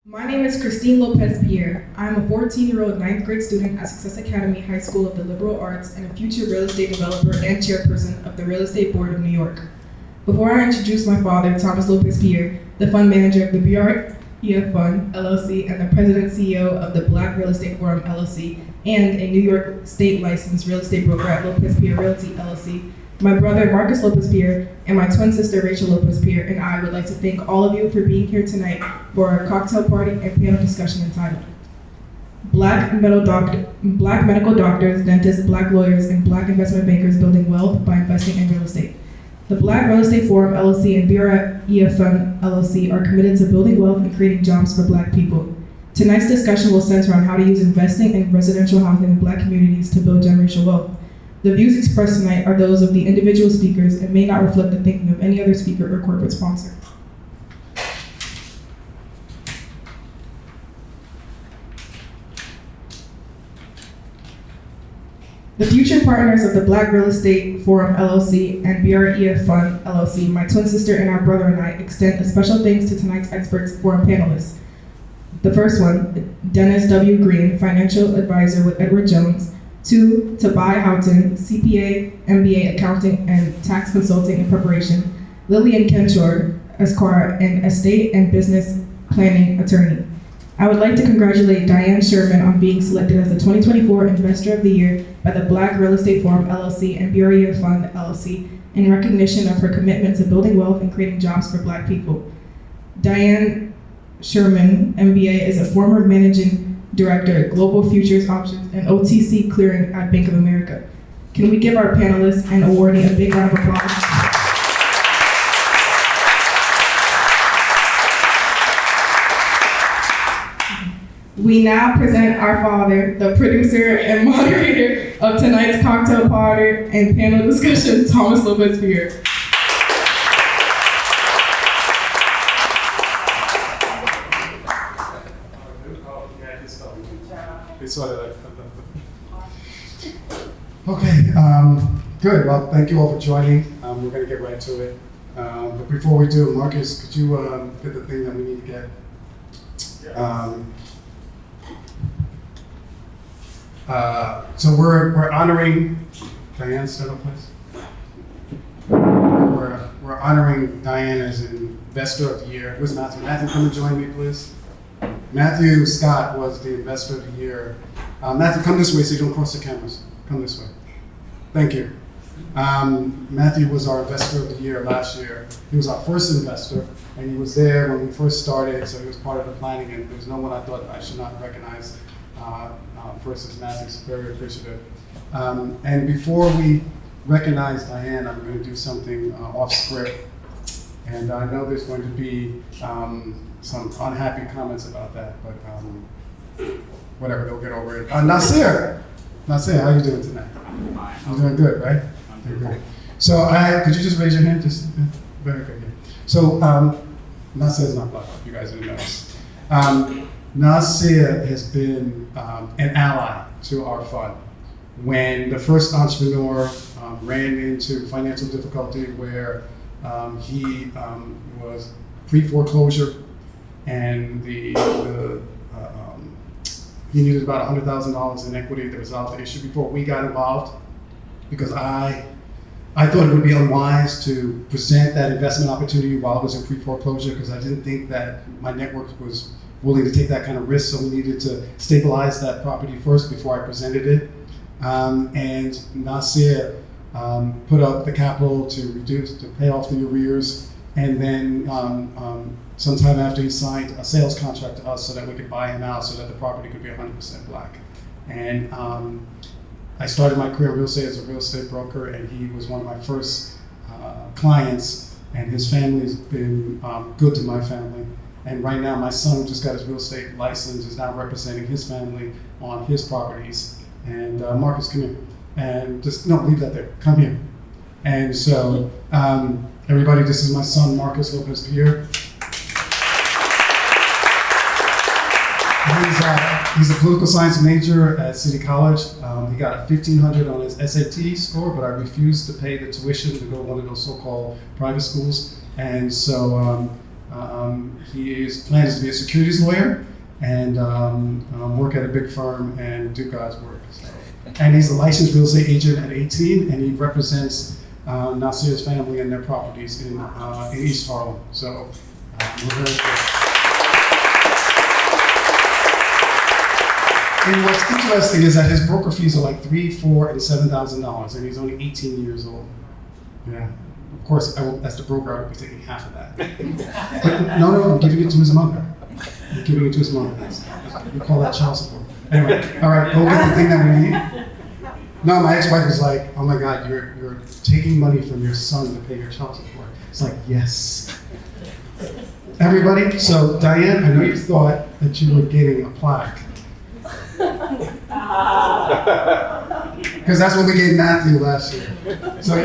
My name is Christine Lopez-Pierre. I am a 14-year-old 9th grade student at Success Academy High School of the Liberal Arts and a future real estate developer and chairperson of the Real Estate Board of New York. Before I introduce my father, Thomas Lopez-Pierre, the fund manager of the BREF Fund, LLC, and the president and CEO of the Black Real Estate Forum, LLC, and a New York State licensed real estate broker at Lopez-Pierre Realty, LLC, my brother, Marcus Lopez-Pierre, and my twin sister, Rachel Lopez-Pierre, and I would like to thank all of you for being here tonight for our cocktail party and panel discussion entitled Black medical doctors, dentists, Black lawyers, and Black investment bankers building wealth by investing in real estate. The Black Real Estate Forum, LLC, and BREF Fund, LLC, are committed to building wealth and creating jobs for Black people. Tonight's discussion will center on how to use investing in residential housing in Black communities to build generational wealth. The views expressed tonight are those of the individual speakers and may not reflect the thinking of any other speaker or corporate sponsor. The future partners of the Black Real Estate Forum, LLC, and BREF Fund, LLC, my twin sister and our brother and I extend a special thanks to tonight's experts forum panelists. The first one, Dennis W. Greene, financial advisor with Edward Jones. 2, Tobayi Howton, CPA, MBA, accounting and tax consulting and preparation. Lillie and Nkenchor, Esquire, an estate and business planning attorney. I would like to congratulate Diane Sherman on being selected as the 2024 Investor of the Year by the Black Real Estate Forum, LLC, and BREF Fund, LLC, in recognition of her commitment to building wealth and creating jobs for Black people. Diane Sherman, MBA, is a former managing director at Global Futures Options and OTC Clearing at Bank of America. Can we give our panelists and awardee a big round of applause? We now present our father, the producer and moderator of tonight's cocktail party and panel discussion, Thomas Lopez-Pierre. Okay, good. Well, thank you all for joining. We're going to get right to it. But before we do, Marcus, could you get the thing that we need to get? So we're honoring Diane. Stand up, please. We're honoring Diane as Investor of the Year. Where's Matthew? Matthew, come and join me, please. Matthew Scott was the Investor of the Year. Matthew, come this way so you don't cross the cameras. Come this way. Thank you. Matthew was our Investor of the Year last year. He was our first investor, and he was there when we first started, so he was part of the planning, and there was no one I thought I should not recognize first as Matthew, so very appreciative. And before we recognize Diane, I'm going to do something off script, and I know there's going to be some unhappy comments about that, but whatever, they'll get over it. Nasir, how you doing tonight? Fine. You're doing good, right? Doing good. So could you just raise your hand? Just very good. So Nasir's not black. You guys didn't know. Nasir has been an ally to our fund. When the first entrepreneur ran into financial difficulty where he was pre-foreclosure and he needed about $100,000 in equity to resolve the issue before we got involved, because I thought it would be unwise to present that investment opportunity while I was in pre-foreclosure, because I didn't think that my network was willing to take that kind of risk, so we needed to stabilize that property first before I presented it. And Nasir put up the capital to pay off the arrears, and then sometime after he signed a sales contract to us so that we could buy him out so that the property could be 100% black. And I started my career in real estate as a real estate broker, and he was one of my first clients, and his family has been good to my family. And right now my son just got his real estate license, is now representing his family on his properties. And Marcus, come here. And leave that there, come here. And so everybody, this is my son, Marcus Lopez-Pierre. He's a political science major at City College. He got a 1,500 on his SAT score, but I refused to pay the tuition to go to one of those so-called private schools. And so He plans to be a securities lawyer and work at a big firm and do God's work. So. And he's a licensed real estate agent at 18, and he represents Nasir's family and their properties in East Harlem. So we're very good. And what's interesting is that his broker fees are like $3,000, $4,000, and $7,000, and he's only 18 years old. Yeah. Of course, as the broker, I would be taking half of that. But no, I'm giving it to his mother. I'm giving it to his mother. We call that child support. Anyway, all right, go get the thing that we need. No, my ex-wife was like, "Oh my God, you're taking money from your son to pay your child support." It's like, yes. Everybody, so Diane, I know you thought that you were getting a plaque. Because that's what we gave Matthew last year. So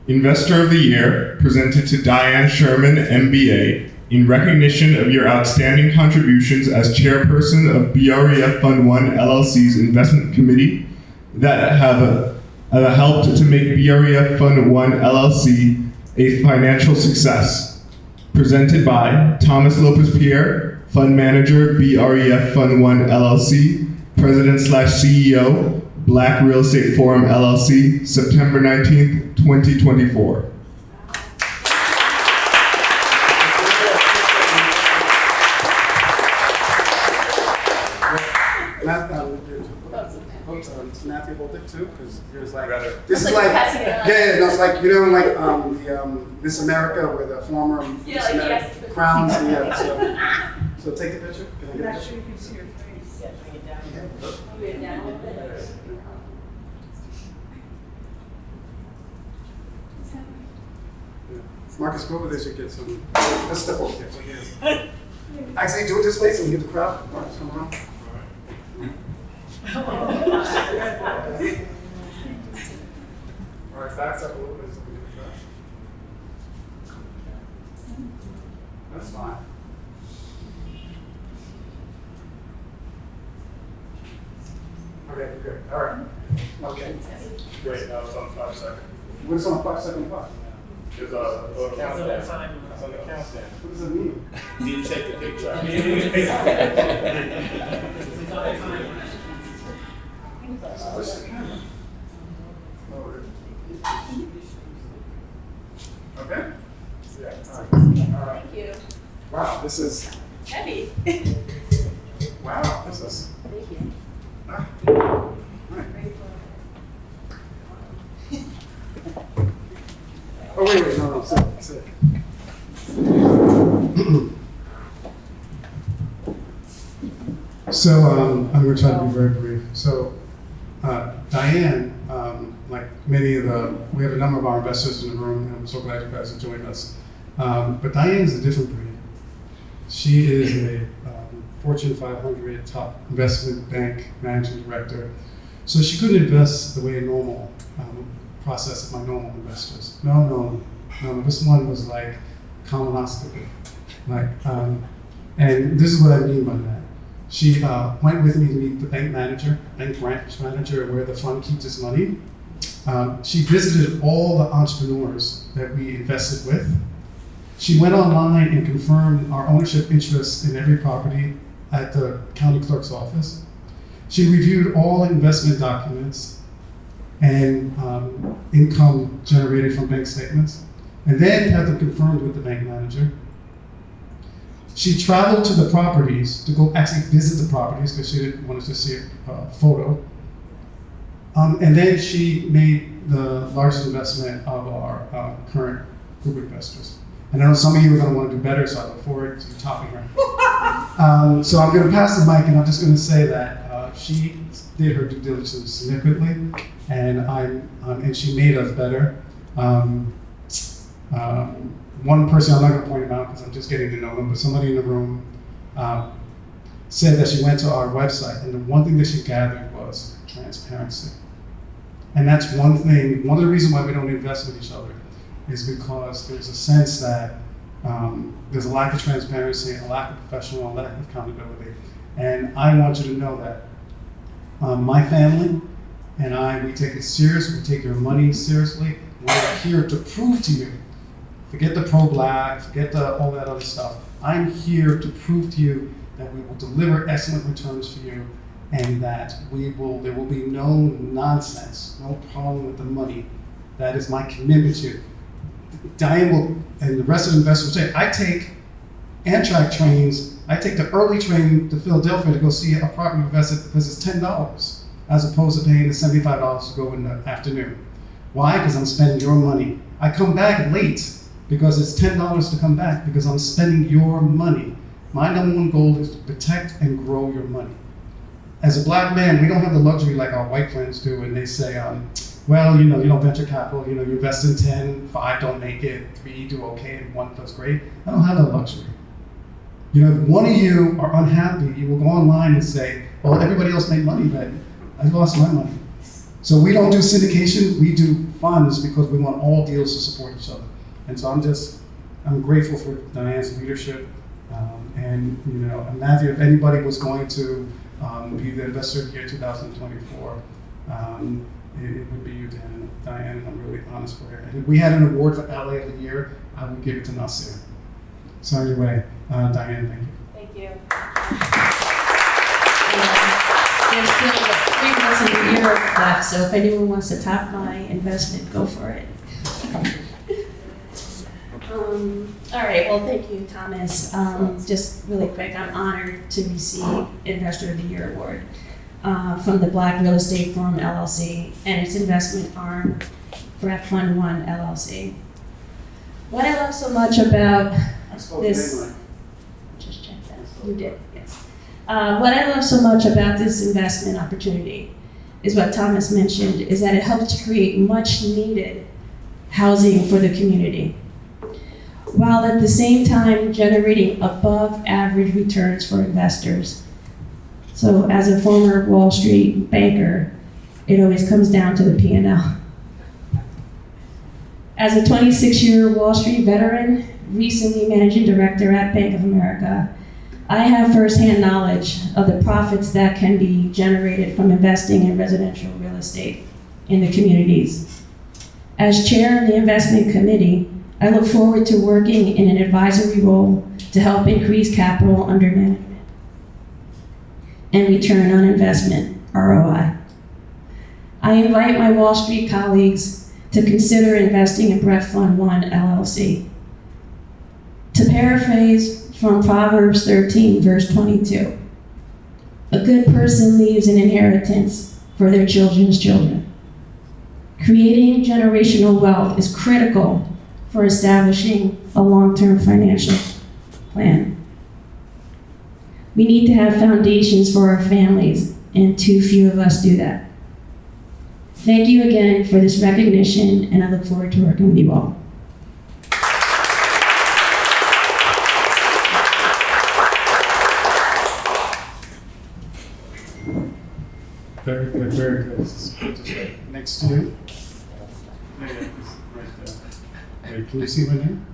Investor of the Year, presented to Diane Sherman, MBA, in recognition of your outstanding contributions as chairperson of BREF Fund 1 LLC's investment committee that have helped to make BREF Fund 1 LLC a financial success. Presented by Thomas Lopez-Pierre, Fund Manager, BREF Fund 1 LLC, President/CEO, Black Real Estate Forum LLC, September 19th, 2024. Matthew hold it too, because there's like this is like no, it's like like the Miss America where the former Miss America crowns. So take the picture. Can I get a picture? You can see your face. Yeah, bring it down. Bring it down a little bit. Marcus, go over there so you get some. Let's step over here. Actually, do it this way so we get the crowd. Marcus, come around. All right, backs up a little bit so we get the crowd. That's fine. Okay, good. All right. Okay. Great, now it's on 5 seconds. What is on a 5-second clock? There's a countdown. It's on the countdown. What does it mean? You need to take the picture. Push the camera. Okay? Yeah. All right. Thank you. Wow, this is. Heavy. Wow, this is. Thank you. All right. Oh, wait, no, sit. So, I'm going to try to be very brief. So, Diane, like many of we have a number of our investors in the room, and I'm so glad you guys have joined us. But Diane is a different breed. She is a Fortune 500 top investment bank managing director. So she couldn't invest the way a normal process of my normal investors. No. This one was like colonoscopy. And this is what I mean by that. She went with me to meet the bank branch manager, where the fund keeps its money. She visited all the entrepreneurs that we invested with. She went online and confirmed our ownership interest in every property at the county clerk's office. She reviewed all investment documents and income generated from bank statements, and then had them confirmed with the bank manager. She traveled to the properties to go actually visit the properties because she didn't want us to see a photo. And then she made the largest investment of our current group of investors. And I know some of you are going to want to do better, so I look forward to topping her. So I'm going to pass the mic, and I'm just going to say that she did her due diligence significantly, and she made us better. One person, I'm not going to point him out because I'm just getting to know them, but somebody in the room said that she went to our website, and the one thing that she gathered was transparency. And that's one thing, one of the reasons why we don't invest with each other is because there's a sense that there's a lack of transparency, a lack of professional, a lack of accountability. And I want you to know that my family and we take it serious. We take your money seriously. We're here to prove to you. Forget the pro-black, forget all that other stuff. I'm here to prove to you that we will deliver excellent returns for you, and that there will be no nonsense, no problem with the money. That is my commitment to you. Diane will, and the rest of the investors will say, I take Amtrak trains, I take the early train to Philadelphia to go see a property invested because it's $10 as opposed to paying the $75 to go in the afternoon. Why? Because I'm spending your money. I come back late because it's $10 to come back because I'm spending your money. My number one goal is to protect and grow your money. As a black man, we don't have the luxury like our white friends do, and they say, well, you know, venture capital, you invest in 10, 5 don't make it, 3 do okay, and 1 does great. I don't have that luxury. If one of you are unhappy, you will go online and say, well, everybody else made money, but I lost my money. So we don't do syndication, we do funds because we want all deals to support each other. And so I'm grateful for Diane's leadership. And Matthew, if anybody was going to be the investor of the year 2024, it would be you, Diane, and I'm really honest for her. And if we had an award for LA of the year, I would give it to Nasir. So anyway, Diane, thank you. Thank you. There's still 3 months of the year left, so if anyone wants to top my investment, go for it. All right, well, thank you, Thomas. Just really quick, I'm honored to receive Investor of the Year award from the Black Real Estate Forum LLC and its investment arm, BREF Fund 1 LLC. What I love so much about this, just check that, you did, yes. What I love so much about this investment opportunity is what Thomas mentioned, is that it helps to create much needed housing for the community, while at the same time generating above average returns for investors. So as a former Wall Street banker, it always comes down to the P&L. As a 26-year Wall Street veteran, recently managing director at Bank of America, I have firsthand knowledge of the profits that can be generated from investing in residential real estate in the communities. As chair of the investment committee, I look forward to working in an advisory role to help increase capital under management and return on investment, ROI. I invite my Wall Street colleagues to consider investing in BREF Fund 1 LLC. To paraphrase from Proverbs 13, verse 22, a good person leaves an inheritance for their children's children. Creating generational wealth is critical for establishing a long-term financial plan. We need to have foundations for our families, and too few of us do that. Thank you again for this recognition, and I look forward to working with you all. Very good, very good. This is good to say. Next to you. Yeah, right there. Wait, can you see my name?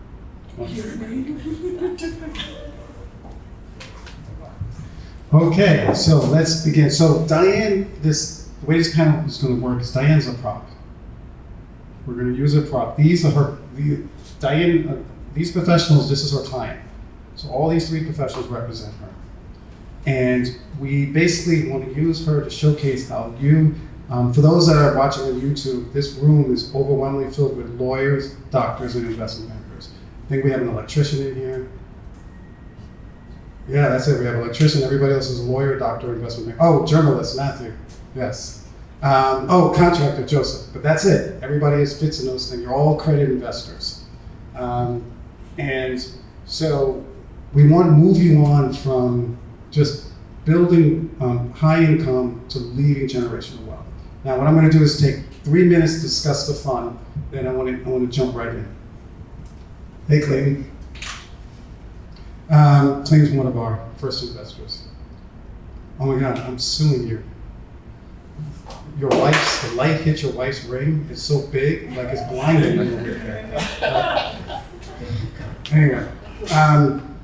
Okay, so let's begin. So Diane, the way this panel is going to work is Diane's a prop. We're going to use a prop. These are these professionals, this is her client. So all these 3 professionals represent her. And we basically want to use her to showcase how for those that are watching on YouTube, this room is overwhelmingly filled with lawyers, doctors, and investment bankers. I think we have an electrician in here. Yeah, that's it. We have an electrician. Everybody else is a lawyer, doctor, investment banker. Oh, journalist, Matthew. Yes. Contractor, Joseph. But that's it. Everybody fits in those things. You're all accredited investors. And so we want to move you on from just building high income to leading generational wealth. Now, what I'm going to do is take 3 minutes to discuss the fund, then I want to jump right in. Hey, Clayton. Clayton's one of our first investors. Oh my God, I'm suing you. The light hit your wife's ring. It's so big, like it's blinding when you look at it. Anyway,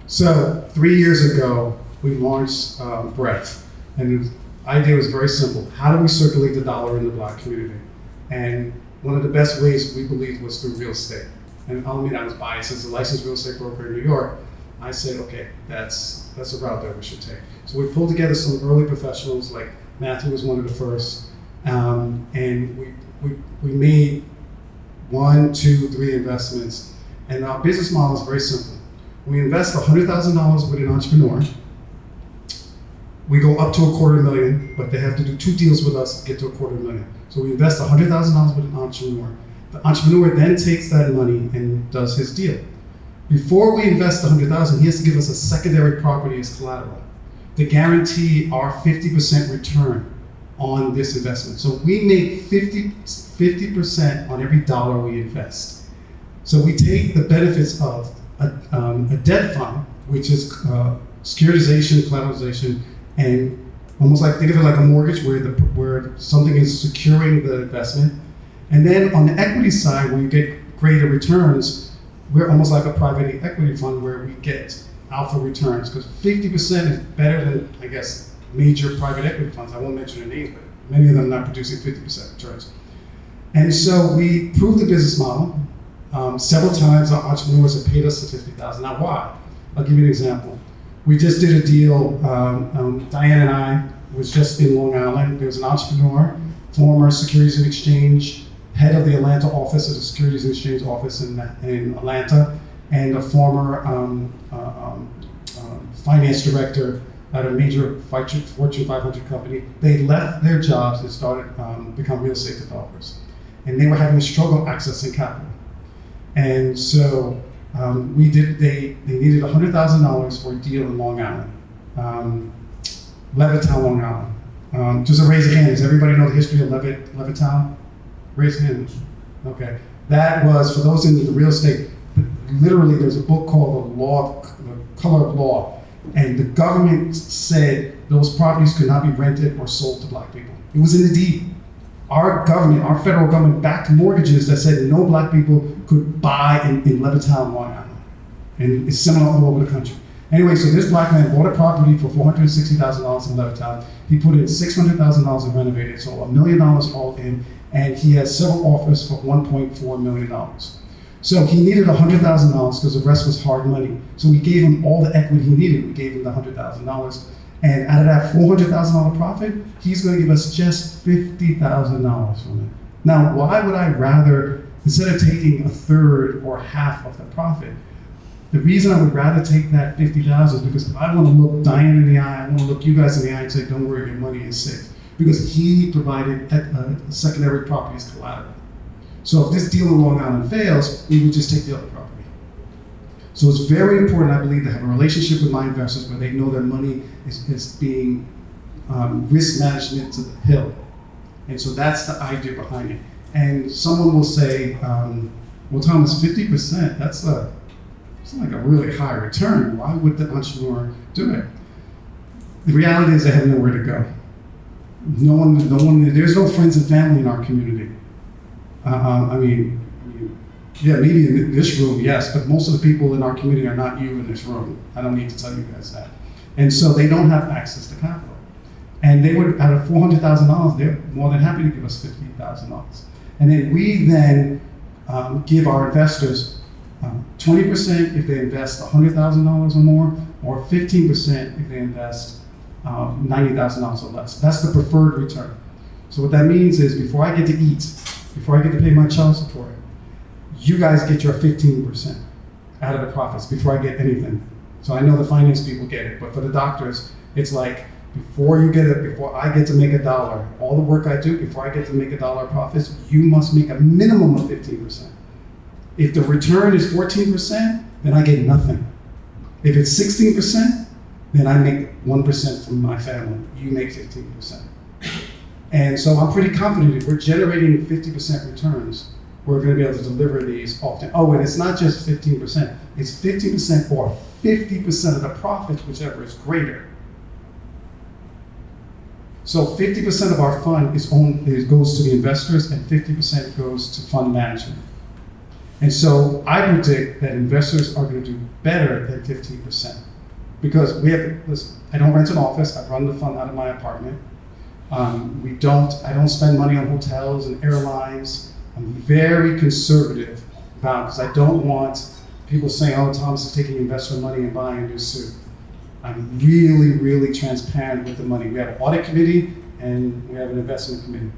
so 3 years ago, we launched BREF, and idea was very simple. How do we circulate the dollar in the Black community? And one of the best ways we believed was through real estate. And I don't mean I was biased. As a licensed real estate broker in New York, I said, okay, that's a route that we should take. So we pulled together some early professionals, like Matthew was one of the first, and we made 1, 2, 3 investments. And our business model is very simple. We invest $100,000 with an entrepreneur. We go up to $250,000, but they have to do 2 deals with us to get to $250,000. So we invest $100,000 with an entrepreneur. The entrepreneur then takes that money and does his deal. Before we invest $100,000, he has to give us a secondary property as collateral to guarantee our 50% return on this investment. So we make 50% on every dollar we invest. So we take the benefits of a debt fund, which is securitization, collateralization, and almost like, think of it like a mortgage where something is securing the investment. And then on the equity side, where you get greater returns, we're almost like a private equity fund where we get alpha returns, because 50% is better than, I guess, major private equity funds. I won't mention their names, but many of them are not producing 50% returns. And so we proved the business model. Several times our entrepreneurs have paid us the $50,000. Now why? I'll give you an example. We just did a deal, Diane and I was just in Long Island. There was an entrepreneur, former Securities and Exchange, head of the Atlanta office of the Securities and Exchange office in Atlanta, and a former finance director at a major Fortune 500 company. They left their jobs and started become real estate developers. And they were having a struggle accessing capital. And so they needed $100,000 for a deal in Long Island, Levittown, Long Island. Just a raise of hand, does everybody know the history of Levittown? Raise your hand. Okay. That was, for those in the real estate, literally there's a book called The Color of Law, and the government said those properties could not be rented or sold to Black people. It was in the deed. Our government, our federal government, backed mortgages that said no Black people could buy in Levittown, Long Island. And it's similar all over the country. Anyway, so this Black man bought a property for $460,000 in Levittown. He put in $600,000 and renovated, so $1 million all in, and he has several offers for $1.4 million. So he needed $100,000 because the rest was hard money. So we gave him all the equity he needed. We gave him the $100,000. And out of that $400,000 profit, he's going to give us just $50,000 from it. Now, why would I rather, instead of taking a third or half of the profit, the reason I would rather take that $50,000 is because if I want to look Diane in the eye, I want to look you guys in the eye and say, don't worry, your money is safe. Because he provided a secondary property as collateral. So if this deal in Long Island fails, we would just take the other property. So it's very important, I believe, to have a relationship with my investors where they know their money is being risk management to the hill. And so that's the idea behind it. And someone will say, well, Thomas, 50%, that's like a really high return. Why would the entrepreneur do it? The reality is they have nowhere to go. No one, there's no friends and family in our community. Yeah, maybe in this room, yes, but most of the people in our community are not you in this room. I don't need to tell you guys that. And so they don't have access to capital. And they would, out of $400,000, they're more than happy to give us $50,000. And then we then give our investors 20% if they invest $100,000 or more, or 15% if they invest $90,000 or less. That's the preferred return. So what that means is before I get to eat, before I get to pay my child support, you guys get your 15% out of the profits before I get anything. So I know the finance people get it, but for the doctors, it's like before I get to make $1, all the work I do, before I get to make $1 profits, you must make a minimum of 15%. If the return is 14%, then I get nothing. If it's 16%, then I make 1% from my family. You make 15%. And so I'm pretty confident if we're generating 50% returns, we're going to be able to deliver these often. Oh, and it's not just 15%. It's 50% or 50% of the profits, whichever is greater. So 50% of our fund goes to the investors and 50% goes to fund management. And so I predict that investors are going to do better than 15%. Because listen, I don't rent an office, I run the fund out of my apartment. I don't spend money on hotels and airlines. I'm very conservative about, because I don't want people saying, oh, Thomas is taking investor money and buying a new suit. I'm really, really transparent with the money. We have an audit committee and we have an investment committee.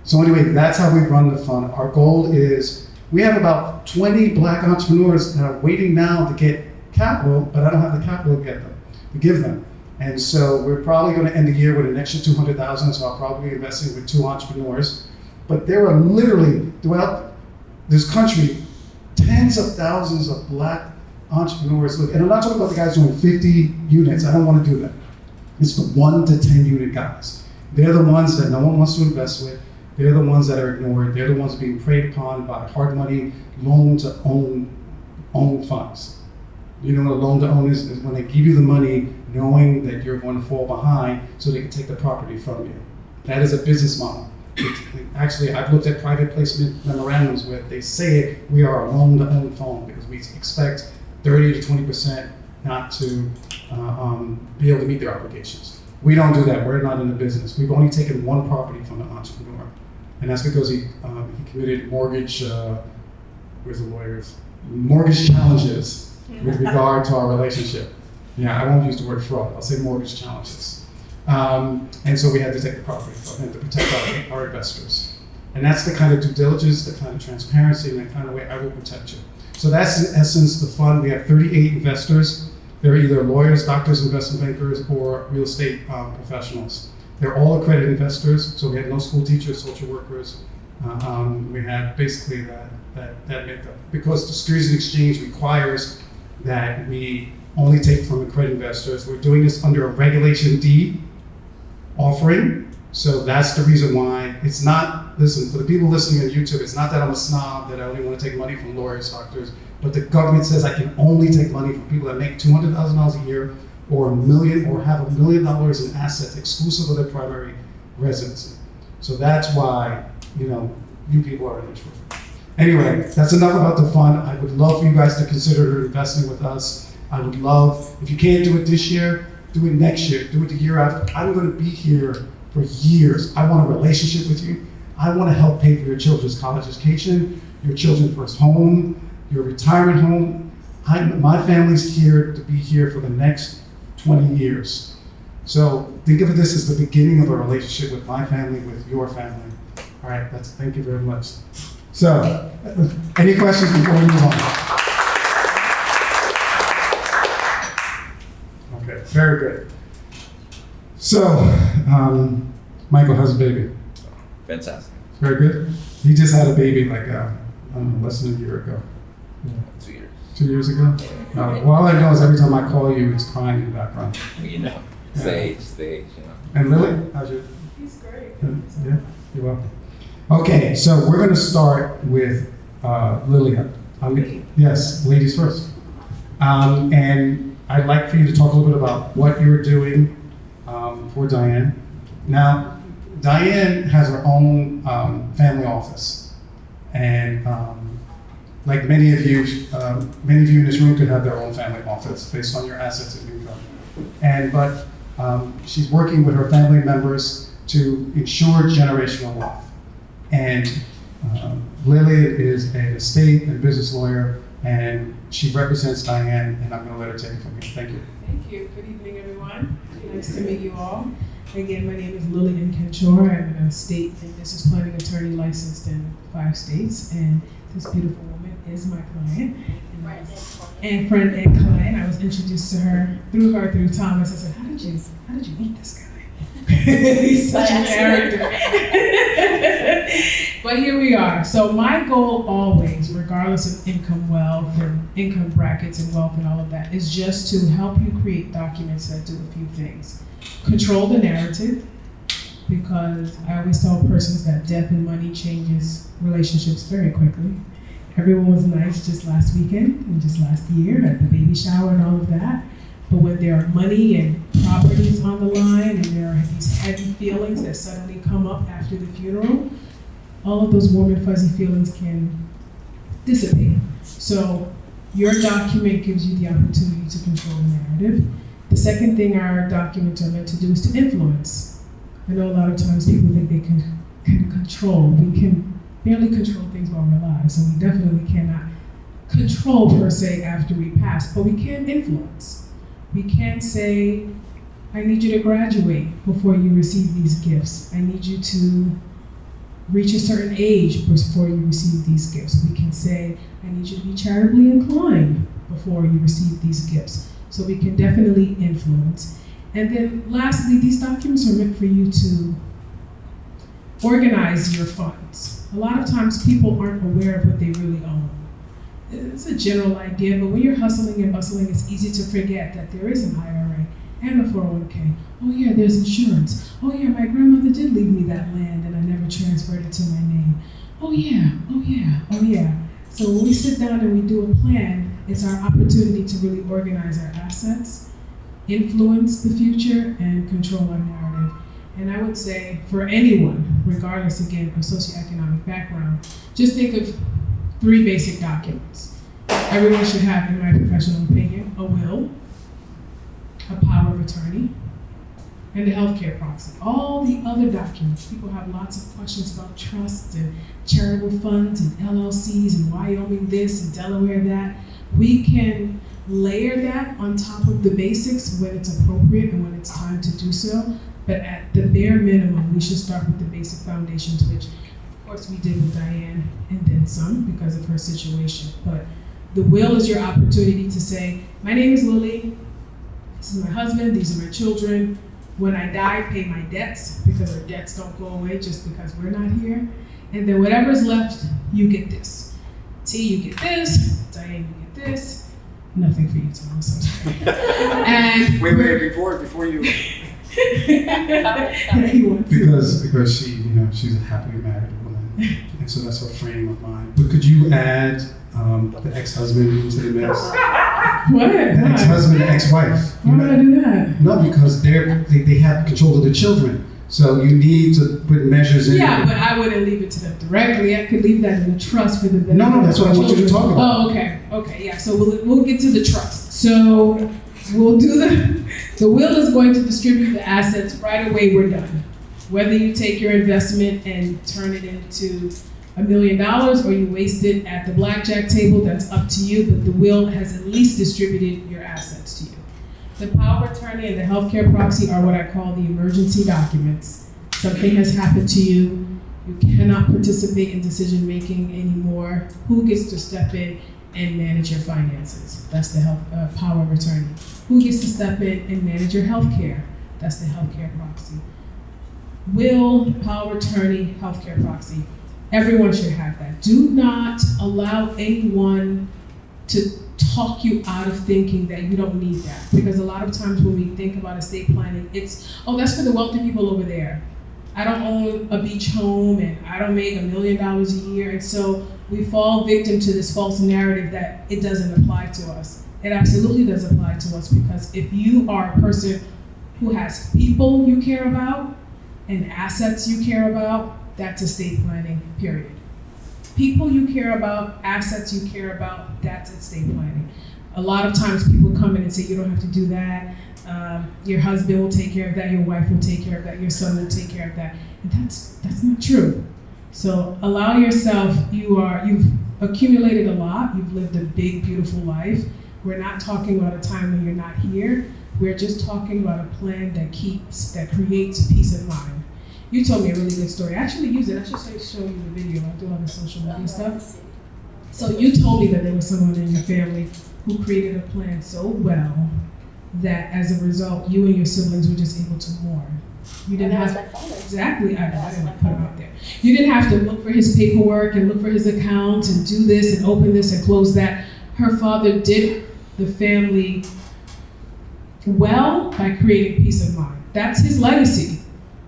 So anyway, that's how we run the fund. Our goal is, we have about 20 black entrepreneurs that are waiting now to get capital, but I don't have the capital to give them. And so we're probably going to end the year with an extra 200,000, so I'll probably be investing with 2 entrepreneurs. But there are literally, throughout this country, tens of thousands of black entrepreneurs. And I'm not talking about the guys doing 50 units. I don't want to do that. It's the 1 to 10 unit guys. They're the ones that no one wants to invest with. They're the ones that are ignored. They're the ones being preyed upon by hard money, loan to own funds. You know what a loan to own is when they give you the money knowing that you're going to fall behind so they can take the property from you. That is a business model. Actually, I've looked at private placement memorandums where they say we are a loan to own fund because we expect 30 to 20% not to be able to meet their obligations. We don't do that. We're not in the business. We've only taken 1 property from an entrepreneur, and that's because he committed mortgage. Where's the lawyers? Mortgage challenges with regard to our relationship. Yeah, I won't use the word fraud. I'll say mortgage challenges. And so we had to take the property from him to protect our investors. And that's the kind of due diligence, the kind of transparency, and the kind of way I will protect you. So that's in essence the fund. We have 38 investors. They're either lawyers, doctors, investment bankers, or real estate professionals. They're all accredited investors, so we have no school teachers, social workers. We have basically that makeup. Because the Securities and Exchange requires that we only take from accredited investors. We're doing this under a Regulation D offering. So that's the reason why it's not, listen, for the people listening on YouTube, it's not that I'm a snob, that I only want to take money from lawyers, doctors, but the government says I can only take money from people that make $200,000 a year or $1 million or have $1 million in assets exclusive of their primary residency. So that's why, you people are eligible. Anyway, that's enough about the fund. I would love for you guys to consider investing with us. I would love, if you can't do it this year, do it next year, do it the year after. I'm going to be here for years. I want a relationship with you. I want to help pay for your children's college education, your children's first home, your retirement home. My family's here to be here for the next 20 years. So think of this as the beginning of a relationship with my family, with your family. All right, thank you very much. So, any questions before we move on? Okay, very good. So, Michael has a baby. Fantastic. Very good. He just had a baby like less than a year ago. 2 years. 2 years ago? Well, all I know is every time I call you, it's crying in the background. Stage, And Lillie, how's your? He's great. Yeah, you're welcome. Okay, so we're going to start with Lillie. Yes, ladies first. And I'd like for you to talk a little bit about what you're doing for Diane. Now, Diane has her own family office, and like many of you in this room could have their own family office based on your assets and income. But she's working with her family members to ensure generational wealth. And Lillie is an estate and business lawyer, and she represents Diane, and I'm going to let her take it from here. Thank you. Thank you. Good evening, everyone. Nice to meet you all. Again, my name is Lillie Nkenchor. I'm an estate and business planning attorney licensed in 5 states, and this beautiful woman is my client. And friend and client. I was introduced to her through Thomas. I said, how did you meet this guy? He's such a character. But here we are. So my goal always, regardless of income, wealth, and income brackets and wealth and all of that, is just to help you create documents that do a few things. Control the narrative, because I always tell persons that death and money changes relationships very quickly. Everyone was nice just last weekend and just last year at the baby shower and all of that. But when there are money and properties on the line and there are these heavy feelings that suddenly come up after the funeral, all of those warm and fuzzy feelings can dissipate. So your document gives you the opportunity to control the narrative. The second thing our documents are meant to do is to influence. I know a lot of times people think they can control. We can barely control things while we're alive, so we definitely cannot control per se after we pass, but we can influence. We can say, I need you to graduate before you receive these gifts. I need you to reach a certain age before you receive these gifts. We can say, I need you to be charitably inclined before you receive these gifts. So we can definitely influence. And then lastly, these documents are meant for you to organize your funds. A lot of times people aren't aware of what they really own. It's a general idea, but when you're hustling and bustling, it's easy to forget that there is an IRA and a 401k. Oh yeah, there's insurance. Oh yeah, my grandmother did leave me that land and I never transferred it to my name. Oh yeah, oh yeah, oh yeah. So when we sit down and we do a plan, it's our opportunity to really organize our assets, influence the future, and control our narrative. And I would say for anyone, regardless again of socioeconomic background, just think of 3 basic documents. Everyone should have, in my professional opinion, a will, a power of attorney, and a healthcare proxy. All the other documents, people have lots of questions about trusts and charitable funds and LLCs and Wyoming this and Delaware that. We can layer that on top of the basics when it's appropriate and when it's time to do so. But at the bare minimum, we should start with the basic foundations, which of course we did with Diane and then some because of her situation. But the will is your opportunity to say, my name is Lillie, this is my husband, these are my children. When I die, pay my debts, because our debts don't go away just because we're not here. And then whatever's left, you get this. T, you get this. Diane, you get this. Nothing for you, Thomas. And wait, before you. Because she, she's a happily married woman, and so that's her frame of mind. But could you add the ex-husband into the mix? What? The ex-husband and ex-wife. Why would I do that? No, because they have control of the children. So you need to put measures in. Yeah, but I wouldn't leave it to them directly. I could leave that in the trust for the benefit. No, that's what I want you to talk about. Oh, okay, yeah. So we'll get to the trust. So we'll do the will is going to distribute the assets right away. We're done. Whether you take your investment and turn it into $1 million or you waste it at the blackjack table, that's up to you. But the will has at least distributed your assets to you. The power of attorney and the healthcare proxy are what I call the emergency documents. Something has happened to you. You cannot participate in decision making anymore. Who gets to step in and manage your finances? That's the power of attorney. Who gets to step in and manage your healthcare? That's the healthcare proxy. Will, power of attorney, healthcare proxy. Everyone should have that. Do not allow anyone to talk you out of thinking that you don't need that. Because a lot of times when we think about estate planning, it's, oh, that's for the wealthy people over there. I don't own a beach home and I don't make $1 million a year. And so we fall victim to this false narrative that it doesn't apply to us. It absolutely does apply to us, because if you are a person who has people you care about and assets you care about, that's estate planning, period. People you care about, assets you care about, that's estate planning. A lot of times people come in and say, you don't have to do that. Your husband will take care of that, your wife will take care of that, your son will take care of that. And that's not true. So allow yourself, you've accumulated a lot, you've lived a big, beautiful life. We're not talking about a time when you're not here. We're just talking about a plan that creates peace of mind. You told me a really good story. I actually use it. I should show you the video. I do all the social media stuff. So you told me that there was someone in your family who created a plan so well that as a result, you and your siblings were just able to mourn. You didn't have exactly. I didn't want to put him out there. You didn't have to look for his paperwork and look for his account and do this and open this and close that. Her father did the family well by creating peace of mind. That's his legacy.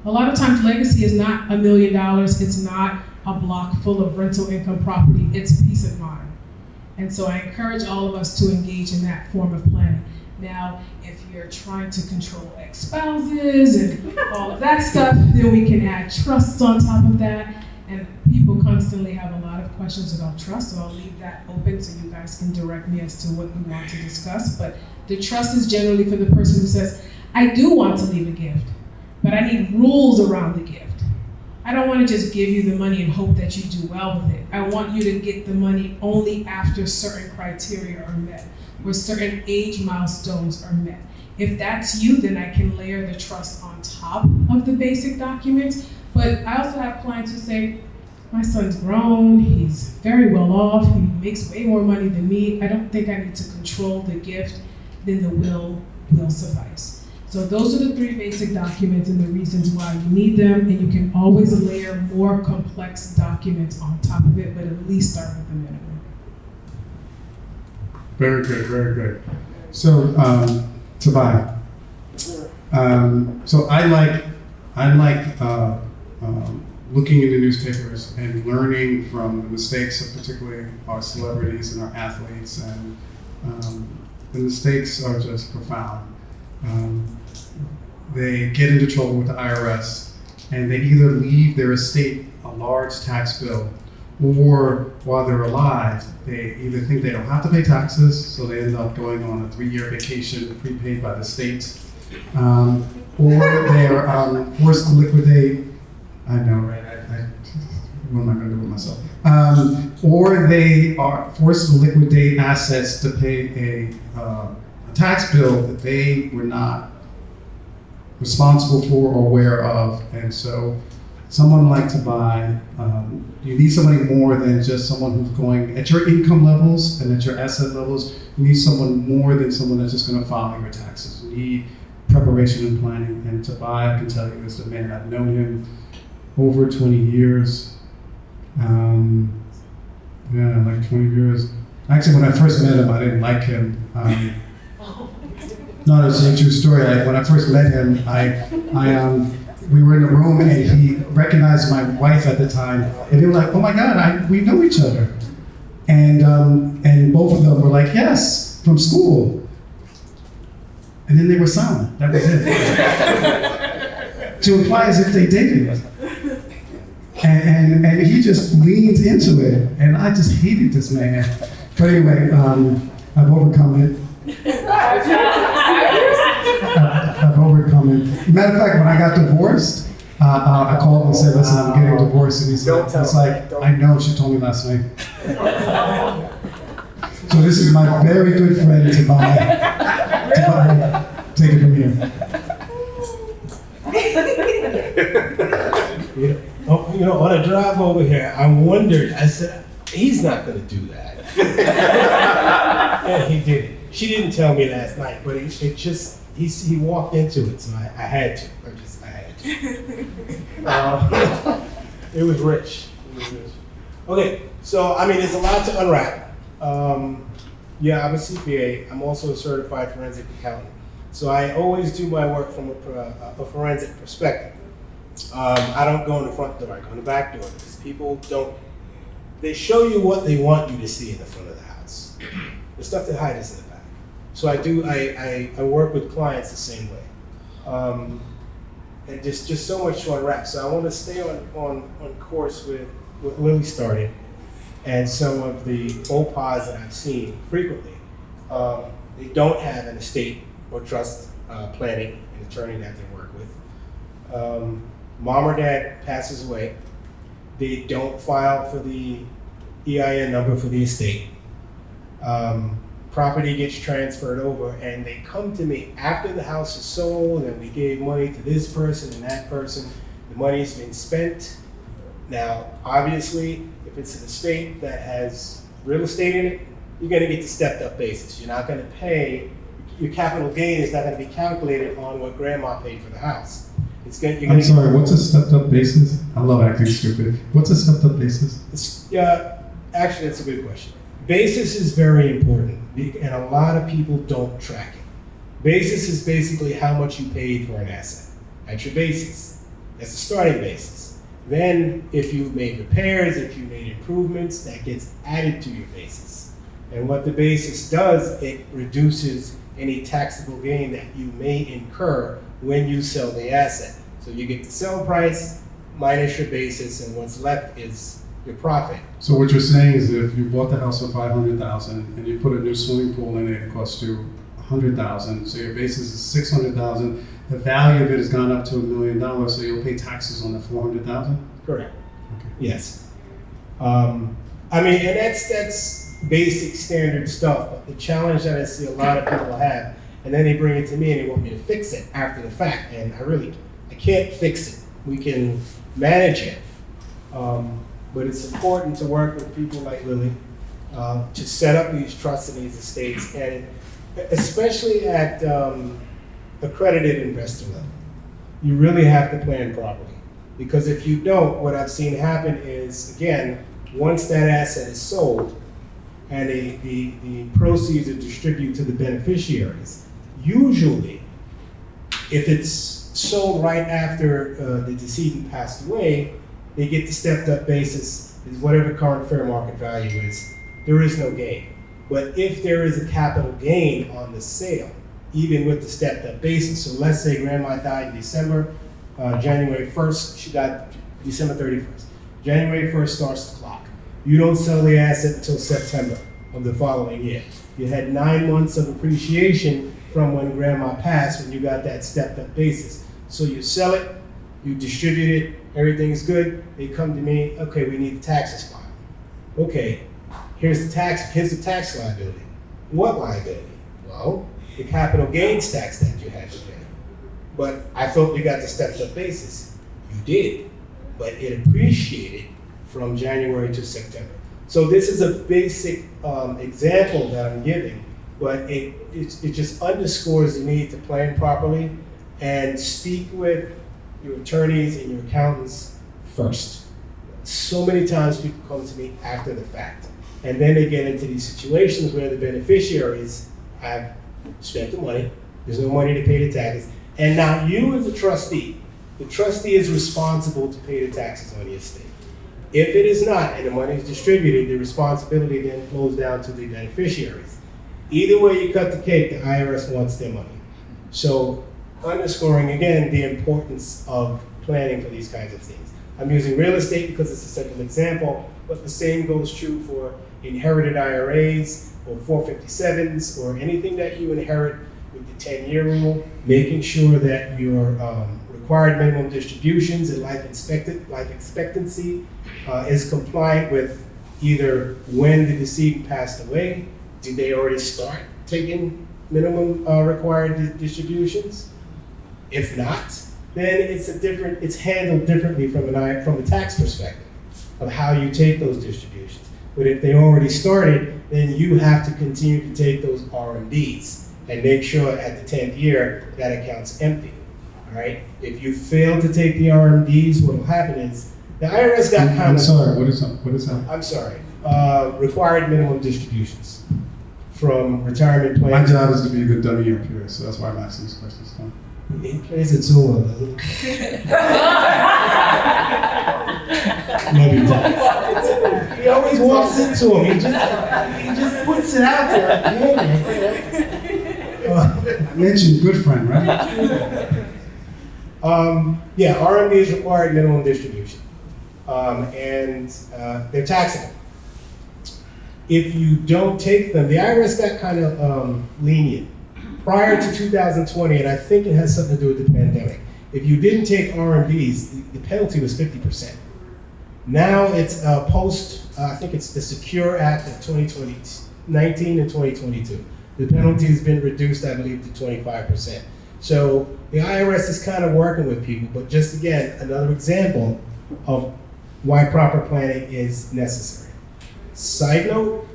A lot of times legacy is not $1 million, it's not a block full of rental income property, it's peace of mind. And so I encourage all of us to engage in that form of planning. Now, if you're trying to control ex-spouses and all of that stuff, then we can add trusts on top of that. And people constantly have a lot of questions about trust, so I'll leave that open so you guys can direct me as to what you want to discuss. But the trust is generally for the person who says, I do want to leave a gift, but I need rules around the gift. I don't want to just give you the money and hope that you do well with it. I want you to get the money only after certain criteria are met, where certain age milestones are met. If that's you, then I can layer the trust on top of the basic documents. But I also have clients who say, my son's grown, he's very well off, he makes way more money than me. I don't think I need to control the gift, then the will suffice. So those are the 3 basic documents and the reasons why you need them, and you can always layer more complex documents on top of it, but at least start with the minimum. Very good, very good. So, Tobayi. So I like looking into newspapers and learning from the mistakes of particularly our celebrities and our athletes, and the mistakes are just profound. They get into trouble with the IRS, and they either leave their estate a large tax bill, or while they're alive, they either think they don't have to pay taxes, so they end up going on a 3-year vacation prepaid by the state, or they're forced to liquidate. I know, right? What am I going to do with myself? Or they are forced to liquidate assets to pay a tax bill that they were not responsible for or aware of. And so someone like Tobayi, you need somebody more than just someone who's going at your income levels and at your asset levels. You need someone more than someone that's just going to file your taxes. You need preparation and planning. And Tobayi, I can tell you, is the man. I've known him over 20 years. Like 20 years. Actually, when I first met him, I didn't like him. No, it's a true story. When I first met him, we were in a room and he recognized my wife at the time, and they were like, "Oh my God, we know each other," and both of them were like, "Yes, from school," and then they were silent. That was it. To imply as if they dated. And he just leaned into it, and I just hated this man. But anyway, I've overcome it. I've overcome it. Matter of fact, when I got divorced, I called and said, "Listen, I'm getting divorced," and he said, "It's like, I know, she told me last night." So this is my very good friend, Tobayi. Tobayi, take it from here. On a drive over here, I wondered, I said, he's not going to do that. Yeah, he did it. She didn't tell me last night, but he walked into it, so I had to. I had to. It was rich. Okay, so, there's a lot to unwrap. Yeah, I'm a CPA. I'm also a certified forensic accountant. So I always do my work from a forensic perspective. I don't go in the front door, I go in the back door, because people they show you what they want you to see in the front of the house. The stuff they hide is in the back. So I work with clients the same way. And just so much to unwrap. So I want to stay on course with what Lillie started and some of the faux pas that I've seen frequently. They don't have an estate or trust planning and attorney that they work with. Mom or dad passes away. They don't file for the EIN number for the estate. Property gets transferred over, and they come to me after the house is sold and we gave money to this person and that person. The money's been spent. Now, obviously, if it's an estate that has real estate in it, you're going to get the stepped up basis. You're not going to pay, your capital gain is not going to be calculated on what grandma paid for the house. I'm sorry, what's a stepped up basis? I love acting stupid. What's a stepped up basis? Actually, that's a good question. Basis is very important, and a lot of people don't track it. Basis is basically how much you paid for an asset. That's your basis. That's the starting basis. Then, if you made repairs, if you made improvements, that gets added to your basis. And what the basis does, it reduces any taxable gain that you may incur when you sell the asset. So you get the sell price minus your basis, and what's left is your profit. So what you're saying is that if you bought the house for $500,000 and you put a new swimming pool in it, it costs you $100,000. So your basis is $600,000. the value of it has gone up to $1 million, so you'll pay taxes on the 400,000? Correct. Okay. Yes. I mean, and that's basic standard stuff, but the challenge that I see a lot of people have, and then they bring it to me and they want me to fix it after the fact, and I can't fix it. We can manage it, but it's important to work with people like Lillie to set up these trusts and these estates, and especially at accredited investor level. You really have to plan properly. Because if you don't, what I've seen happen is, again, once that asset is sold and the proceeds are distributed to the beneficiaries, usually, if it's sold right after the decedent passed away, they get the stepped up basis, is whatever current fair market value is. There is no gain. But if there is a capital gain on the sale, even with the stepped up basis, so let's say grandma died in December, January 1st, she died December 31st. January 1st starts the clock. You don't sell the asset until September of the following year. You had 9 months of appreciation from when grandma passed, when you got that stepped up basis. So you sell it, you distribute it, everything's good. They come to me, okay, we need the taxes filed. Okay, here's the tax liability. What liability? Well, the capital gains tax that you had to pay. But I thought you got the stepped up basis. You did, but it appreciated from January to September. So this is a basic example that I'm giving, but it just underscores the need to plan properly and speak with your attorneys and your accountants first. So many times people come to me after the fact, and then they get into these situations where the beneficiaries have spent the money, there's no money to pay the taxes, and now you as a trustee, the trustee is responsible to pay the taxes on the estate. If it is not, and the money is distributed, the responsibility then flows down to the beneficiaries. Either way you cut the cake, the IRS wants their money. So underscoring again the importance of planning for these kinds of things. I'm using real estate because it's a simple example, but the same goes true for inherited IRAs or 457s or anything that you inherit with the 10-year rule, making sure that your required minimum distributions and life expectancy is compliant with either when the decedent passed away, did they already start taking minimum required distributions? If not, then it's handled differently from a tax perspective of how you take those distributions. But if they already started, then you have to continue to take those RMDs and make sure at the 10th year that account's empty. All right. If you fail to take the RMDs, what will happen is the IRS got kind of. I'm sorry. What is that? I'm sorry. Required minimum distributions from retirement My plans. job is to be a good dummy up here, so that's why I'm asking these questions. He plays it so well, doesn't he? Love you, Tom. He always walks into him. He just puts it out there. I mentioned good friend, right? Yeah, RMD is required minimum distribution, and they're taxable. If you don't take them, the IRS got kind of lenient prior to 2020, and I think it has something to do with the pandemic. If you didn't take RMDs, the penalty was 50%. Now it's I think it's the Secure Act of 2019 and 2022. The penalty has been reduced, I believe, to 25%. So the IRS is kind of working with people, but just again, another example of why proper planning is necessary. Side note,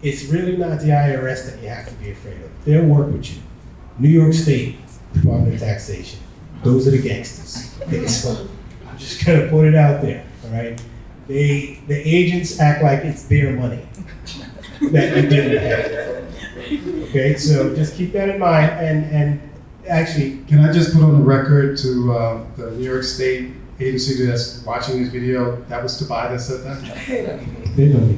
it's really not the IRS that you have to be afraid of. They'll work with you. New York State Department of Taxation, those are the gangsters. So I'm just gonna put it out there, all right? The agents act like it's their money that you didn't have. Okay, so just keep that in mind, and actually, Can I just put on the record to the New York State agency that's watching this video, that was Tobayi that said that? they know me.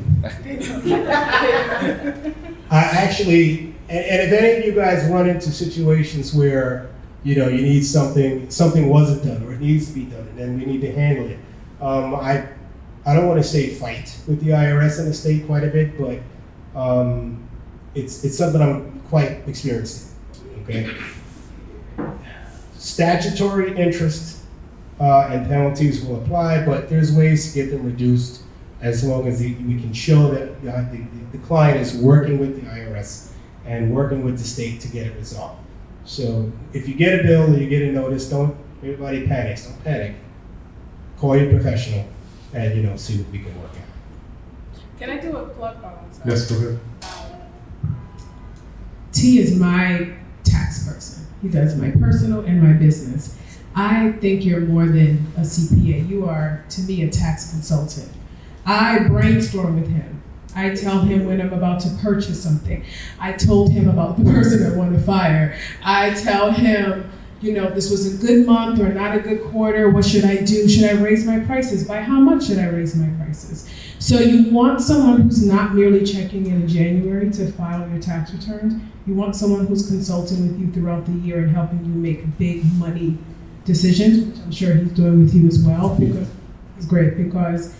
I actually, and if any of you guys run into situations where, you know, you need something wasn't done, or it needs to be done, and then we need to handle it. I don't want to say fight with the IRS and the state quite a bit, but it's something I'm quite experienced in, okay? Statutory interest and penalties will apply, but there's ways to get them reduced as long as we can show that the client is working with the IRS and working with the state to get it resolved. So if you get a bill or you get a notice, everybody panics, don't panic. Call your professional and see what we can work out. Can I do a plug on? Yes, go ahead. T is my tax person. He does my personal and my business. I think you're more than a CPA. You are, to me, a tax consultant. I brainstorm with him. I tell him when I'm about to purchase something. I told him about the person I want to fire. I tell him, this was a good month or not a good quarter. What should I do? Should I raise my prices? By how much should I raise my prices? So you want someone who's not merely checking in January to file your tax returns. You want someone who's consulting with you throughout the year and helping you make big money decisions, which I'm sure he's doing with you as well, because it's great, because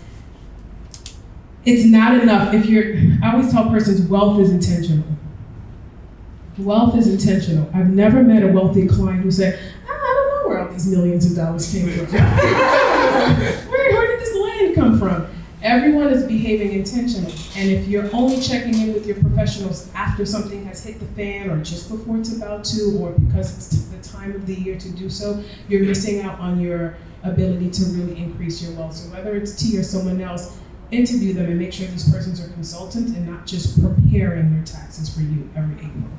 it's not enough I always tell persons wealth is intentional. Wealth is intentional. I've never met a wealthy client who said, I don't know where all these millions of dollars came from. Where did this land come from? Everyone is behaving intentionally. And if you're only checking in with your professionals after something has hit the fan or just before it's about to, or because it's the time of the year to do so, you're missing out on your ability to really increase your wealth. So whether it's T or someone else, interview them and make sure these persons are consultants and not just preparing your taxes for you every April.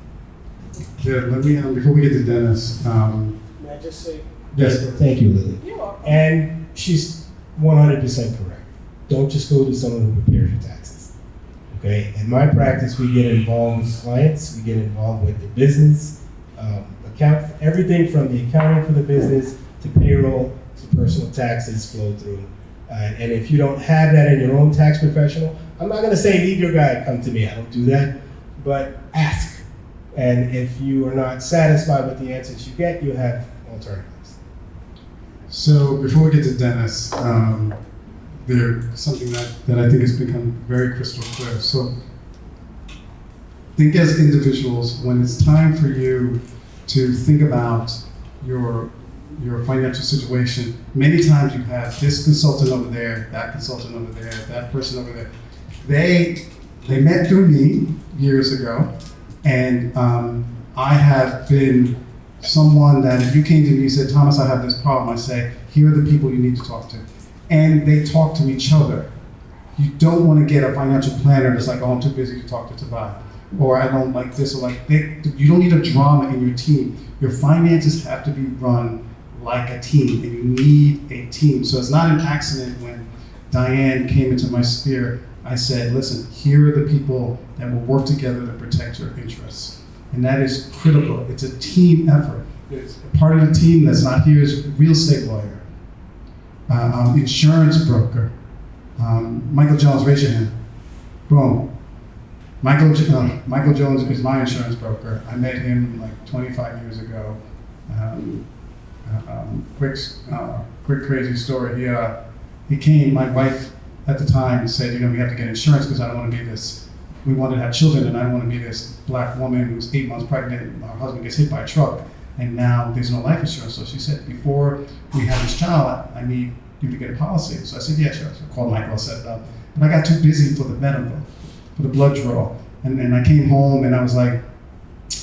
Yeah, let me, before we get to Dennis. May I just say? Yes. Thank you, Lillie. You're welcome. And she's 100% correct. Don't just go to someone who prepares your taxes. Okay? In my practice, we get involved with clients, we get involved with the business, everything from the accounting for the business to payroll to personal taxes flow through. And if you don't have that in your own tax professional, I'm not going to say leave your guy, come to me. I don't do that. But ask. And if you are not satisfied with the answers you get, you have alternatives. So before we get to Dennis, there's something that I think has become very crystal clear. So think as individuals, when it's time for you to think about your financial situation, many times you have this consultant over there, that consultant over there, that person over there. They met through me years ago, and I have been someone that if you came to me and said, Thomas, I have this problem, I say, here are the people you need to talk to. And they talk to each other. You don't want to get a financial planner that's like, oh, I'm too busy to talk to Tobayi, or I don't like this, or like, you don't need a drama in your team. Your finances have to be run like a team, and you need a team. So it's not an accident when Diane came into my sphere, I said, listen, here are the people that will work together to protect your interests. And that is critical. It's a team effort. It's a part of the team that's not here is a real estate lawyer, insurance broker. Michael Jones, raise your hand. Boom. Michael Jones is my insurance broker. I met him like 25 years ago. Quick crazy story. He came, my wife at the time said, we have to get insurance because I don't want to be this. We wanted to have children and I don't want to be this black woman who's 8 months pregnant, her husband gets hit by a truck, and now there's no life insurance. So she said, before we have this child, I need you to get a policy. So I said, yeah, sure. So I called Michael, I set it up. But I got too busy for the medical, for the blood draw. And I came home and I was like,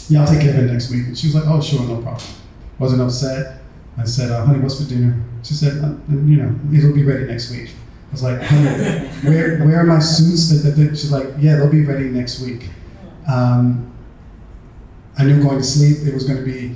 yeah, I'll take care of it next week. And she was like, oh, sure, no problem. Wasn't upset. I said, honey, what's for dinner? She said, it'll be ready next week. I was like, honey, where are my suits? She's like, yeah, they'll be ready next week. I knew going to sleep, it was going to be,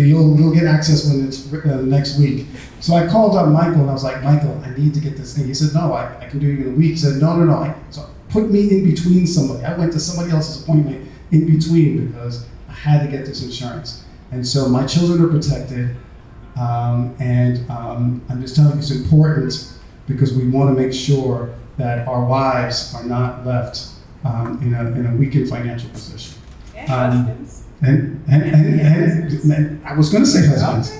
you'll get access when it's next week. So I called up Michael and I was like, Michael, I need to get this thing. He said, no, I can do it in a week. He said, no. So put me in between somebody. I went to somebody else's appointment in between because I had to get this insurance. And so my children are protected. I'm just telling you it's important because we want to make sure that our wives are not left in a weakened financial position. Husbands. And I was going to say husbands,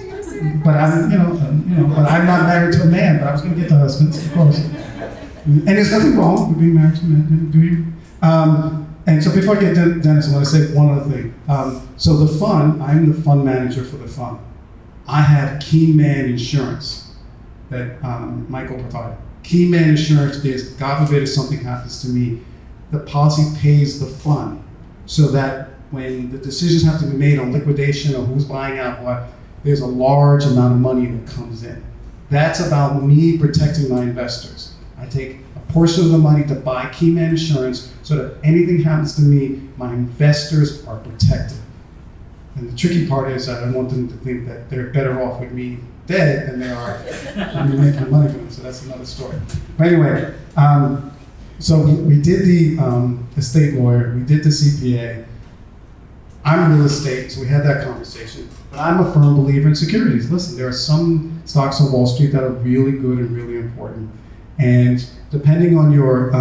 but but I'm not married to a man. But I was going to get to husbands, of course. And there's nothing wrong with being married to a man, do you? And so before I get to Dennis, I want to say one other thing. So the fund, I'm the fund manager for the fund. I have Key Man Insurance that Michael provided. Key Man Insurance is, God forbid if something happens to me, the policy pays the fund so that when the decisions have to be made on liquidation or who's buying out what, there's a large amount of money that comes in. That's about me protecting my investors. I take a portion of the money to buy Key Man Insurance so that if anything happens to me, my investors are protected. And the tricky part is I don't want them to think that they're better off with me dead than they are me making money from them, so that's another story. But anyway, so we did the estate lawyer, we did the CPA. I'm real estate, so we had that conversation. But I'm a firm believer in securities. Listen, there are some stocks on Wall Street that are really good and really important. And depending on your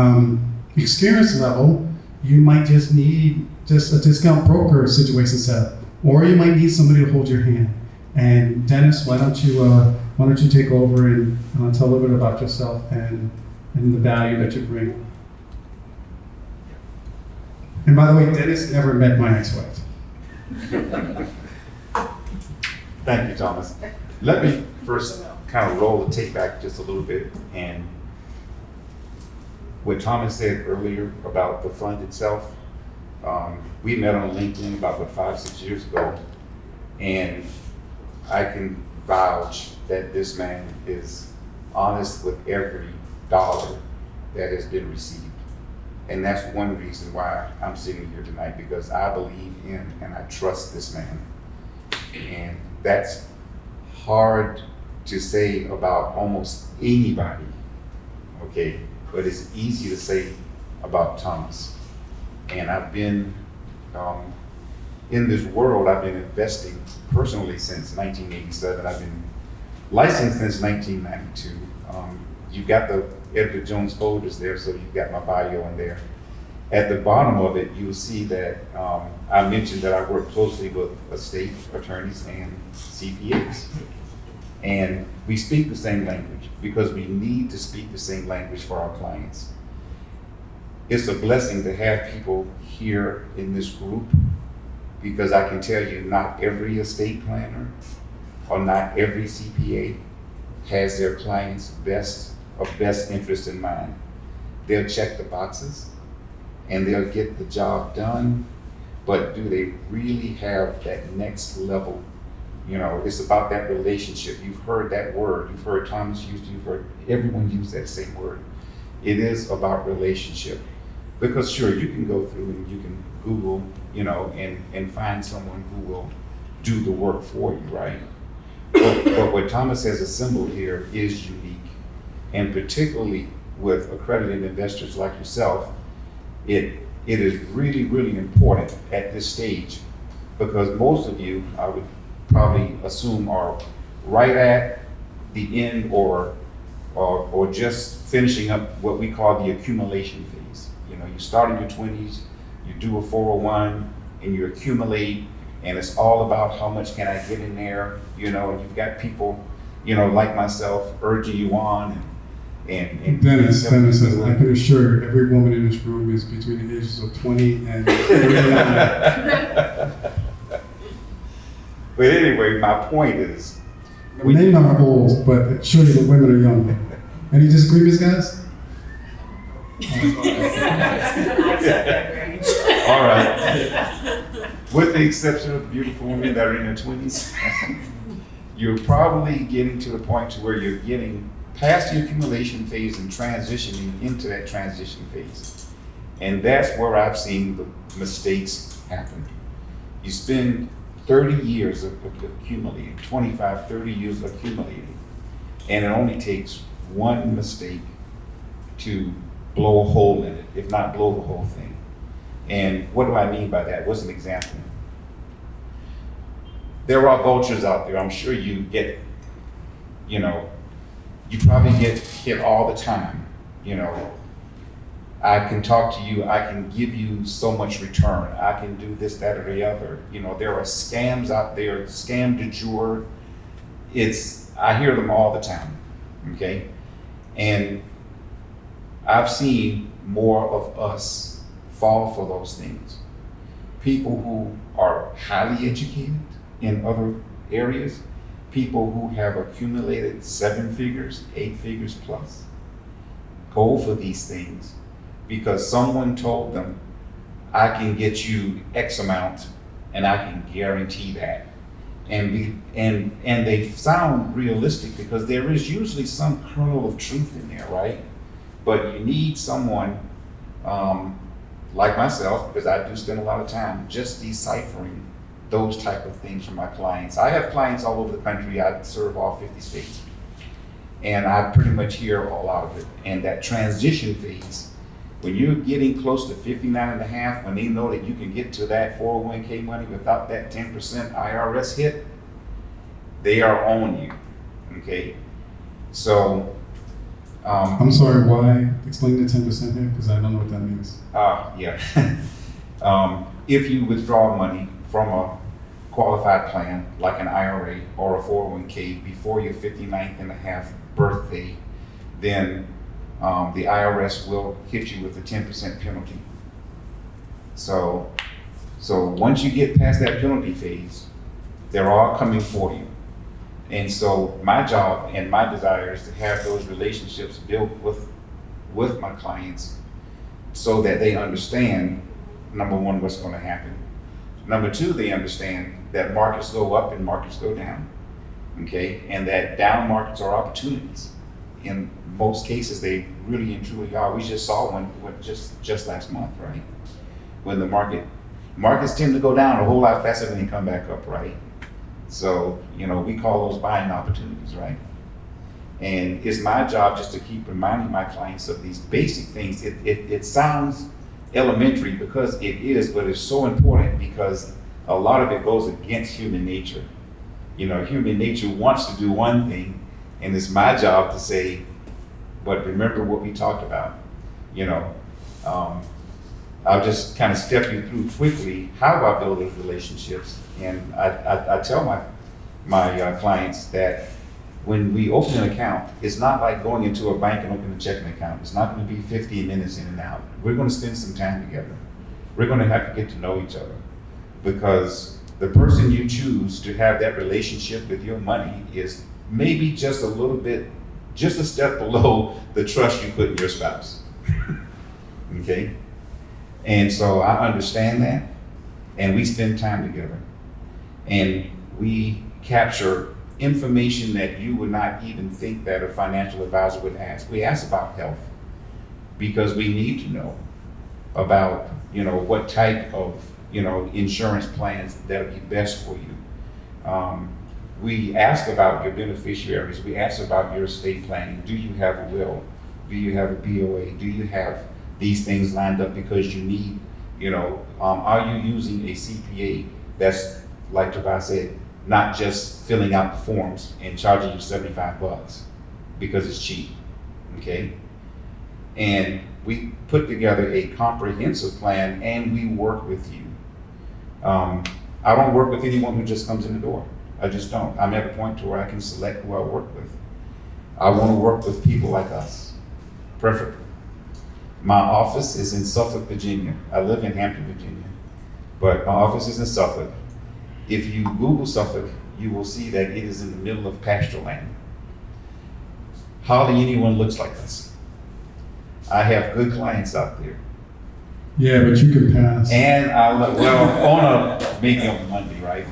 experience level, you might just need just a discount broker situation set up. Or you might need somebody to hold your hand. And Dennis, why don't you take over and tell a little bit about yourself and the value that you bring. And by the way, Dennis never met my ex-wife. Thank you, Thomas. Let me first kind of roll the tape back just a little bit. And what Thomas said earlier about the fund itself, we met on LinkedIn about 5-6 years ago, and I can vouch that this man is honest with every dollar that has been received. And that's one reason why I'm sitting here tonight, because I believe in and I trust this man. And that's hard to say about almost anybody, okay? But it's easy to say about Thomas. And I've been in this world, I've been investing personally since 1987. I've been licensed since 1992. You've got the Edward Jones folders there, so you've got my bio in there. At the bottom of it, you'll see that I mentioned that I work closely with estate attorneys and CPAs. And we speak the same language because we need to speak the same language for our clients. It's a blessing to have people here in this group, because I can tell you not every estate planner or not every CPA has their clients' best interest in mind. They'll check the boxes and they'll get the job done, but do they really have that next level? You know, it's about that relationship. You've heard that word, you've heard Thomas use it, you've heard everyone use that same word. It is about relationship. Because sure, you can go through and you can Google, you know, and find someone who will do the work for you, right? But what Thomas has assembled here is unique. And particularly with accredited investors like yourself, it is really, really important at this stage, because most of you, I would probably assume, are right at the end or just finishing up what we call the accumulation phase. You know, you start in your 20s, you do a 401 and you accumulate, and it's all about how much can I get in there, you know, and you've got people, you know, like myself urging you on and Dennis, I can assure every woman in this room is between the ages of 20 and 39. But anyway, my point is, The men are old, but surely the women are young. Any disagreements, guys? all right. With the exception of beautiful women that are in their 20s, you're probably getting to the point to where you're getting past the accumulation phase and transitioning into that transition phase. And that's where I've seen the mistakes happen. You spend 30 years of accumulating, 25, 30 years accumulating, and it only takes one mistake to blow a hole in it, if not blow the whole thing. And what do I mean by that? What's an example? There are vultures out there. I'm sure you get, you know, you probably get hit all the time. You know, I can talk to you, I can give you so much return. I can do this, that, or the other. You know, there are scams out there, scam du jour. I hear them all the time, okay? And I've seen more of us fall for those things. People who are highly educated in other areas, people who have accumulated 7 figures, 8 figures plus, go for these things because someone told them, I can get you X amount and I can guarantee that. And they sound realistic because there is usually some kernel of truth in there, right? But you need someone like myself, because I do spend a lot of time just deciphering those type of things from my clients. I have clients all over the country. I serve all 50 states. And I pretty much hear a lot of it. And that transition phase, when you're getting close to 59 and a half, when they know that you can get to that 401k money without that 10% IRS hit, they are on you, okay? So, I'm sorry, why? Explain the 10% here, because I don't know what that means. yeah. If you withdraw money from a qualified plan, like an IRA or a 401k before your 59th and a half birthday, then the IRS will hit you with a 10% penalty. So once you get past that penalty phase, they're all coming for you. And so my job and my desire is to have those relationships built with my clients so that they understand, number one, what's going to happen. Number two, they understand that markets go up and markets go down, okay? And that down markets are opportunities. In most cases, they really and truly are. We just saw one just last month, right? When the markets tend to go down a whole lot faster than they come back up, right? So, we call those buying opportunities, right? And it's my job just to keep reminding my clients of these basic things. It sounds elementary because it is, but it's so important because a lot of it goes against human nature. Human nature wants to do one thing, and it's my job to say, but remember what we talked about. I'll just kind of step you through quickly how I build those relationships. And I tell my clients that when we open an account, it's not like going into a bank and opening a checking account. It's not going to be 15 minutes in and out. We're going to spend some time together. We're going to have to get to know each other because the person you choose to have that relationship with your money is maybe just a step below the trust you put in your spouse. Okay? And so I understand that, and we spend time together. And we capture information that you would not even think that a financial advisor would ask. We ask about health because we need to know about, what type of, insurance plans that would be best for you. We ask about your beneficiaries. We ask about your estate planning. Do you have a will? Do you have a BOA? Do you have these things lined up because you need, are you using a CPA that's, like Tobayi said, not just filling out the forms and charging you $75 because it's cheap, okay? And we put together a comprehensive plan and we work with you. I don't work with anyone who just comes in the door. I just don't. I'm at a point to where I can select who I work with. I want to work with people like us, preferably. My office is in Suffolk, Virginia. I live in Hampton, Virginia, but my office is in Suffolk. If you Google Suffolk, you will see that it is in the middle of pasture land. Hardly anyone looks like us. I have good clients out there. Yeah, but you can pass. And maybe on Monday, right?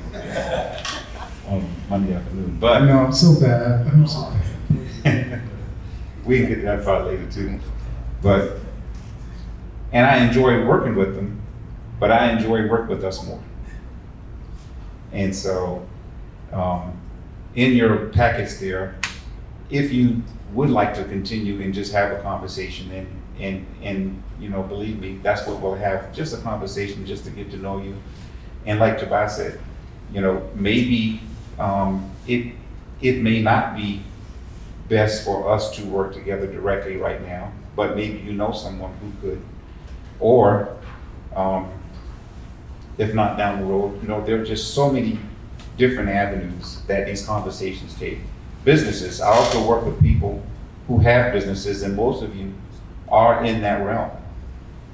On Monday afternoon, but. No, I'm so bad. We can get to that part later too. And I enjoy working with them, but I enjoy working with us more. And so, in your packets there, if you would like to continue and just have a conversation and believe me, that's what we'll have, just a conversation just to get to know you. And like Tobayi said, maybe it may not be best for us to work together directly right now, but maybe someone who could. Or, if not down the road, there are just so many different avenues that these conversations take. Businesses, I also work with people who have businesses, and most of you are in that realm.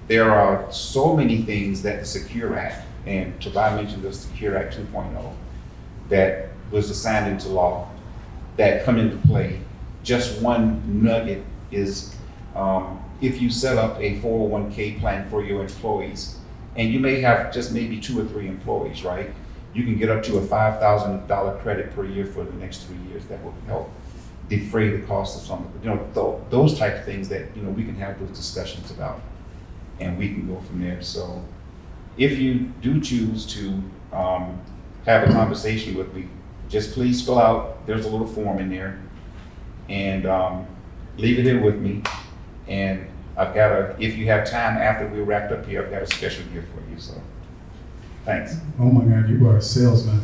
there are so many things that the Secure Act, and Tobayi mentioned the Secure Act 2.0, that was assigned into law, that come into play. Just one nugget is if you set up a 401k plan for your employees, and you may have just maybe 2 or 3 employees, right? You can get up to a $5,000 credit per year for the next 3 years. That will help defray the cost of some, those type of things that, we can have those discussions about, and we can go from there. So if you do choose to have a conversation with me, just please fill out, there's a little form in there, and leave it in with me. And I've got if you have time after we're wrapped up here, I've got a special gift for you, so thanks. Oh my God, you are a salesman.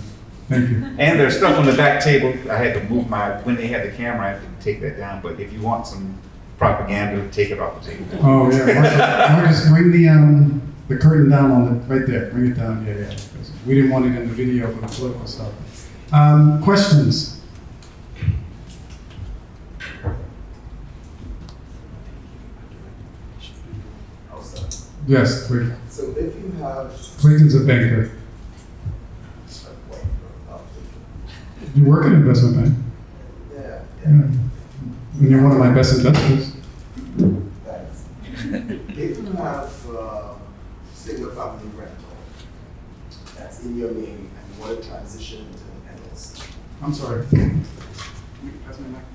Thank you. And there's stuff on the back table. I had to move when they had the camera, I had to take that down, but if you want some propaganda, take it off the table. Oh yeah, Marcus, bring the curtain down on the, right there, bring it down, yeah. We didn't want it in the video for the political stuff. Questions? Yes, please. So if you have, Clayton's a banker. You work in investment bank. yeah, And you're one of my best investors. thanks. If you have single family rental that's in your name and you want to transition to an LLC. I'm sorry. Pass me my mic.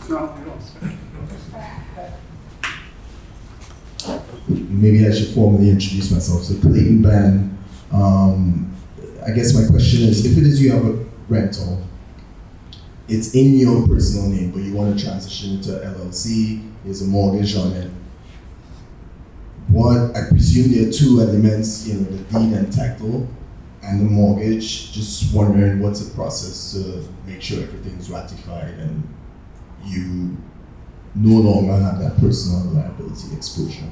No, you don't. Maybe I should formally introduce myself. So Clayton Ban. I guess my question is, if it is you have a rental, it's in your personal name, but you want to transition into LLC, there's a mortgage on it. I presume there are 2 elements, the deed and title and the mortgage. Just wondering what's the process to make sure everything's ratified and you no longer have that personal liability exposure.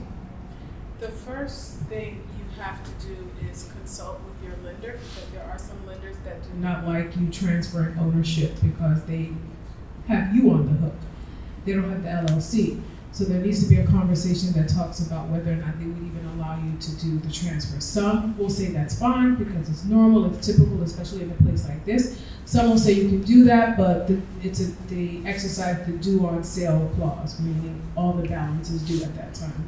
The first thing you have to do is consult with your lender, because there are some lenders that do not like you transferring ownership because they have you on the hook. They don't have the LLC. So there needs to be a conversation that talks about whether or not they would even allow you to do the transfer. Some will say that's fine because it's normal, it's typical, especially in a place like this. Some will say you can do that, but the exercise the due on sale clause, meaning all the balance is due at that time.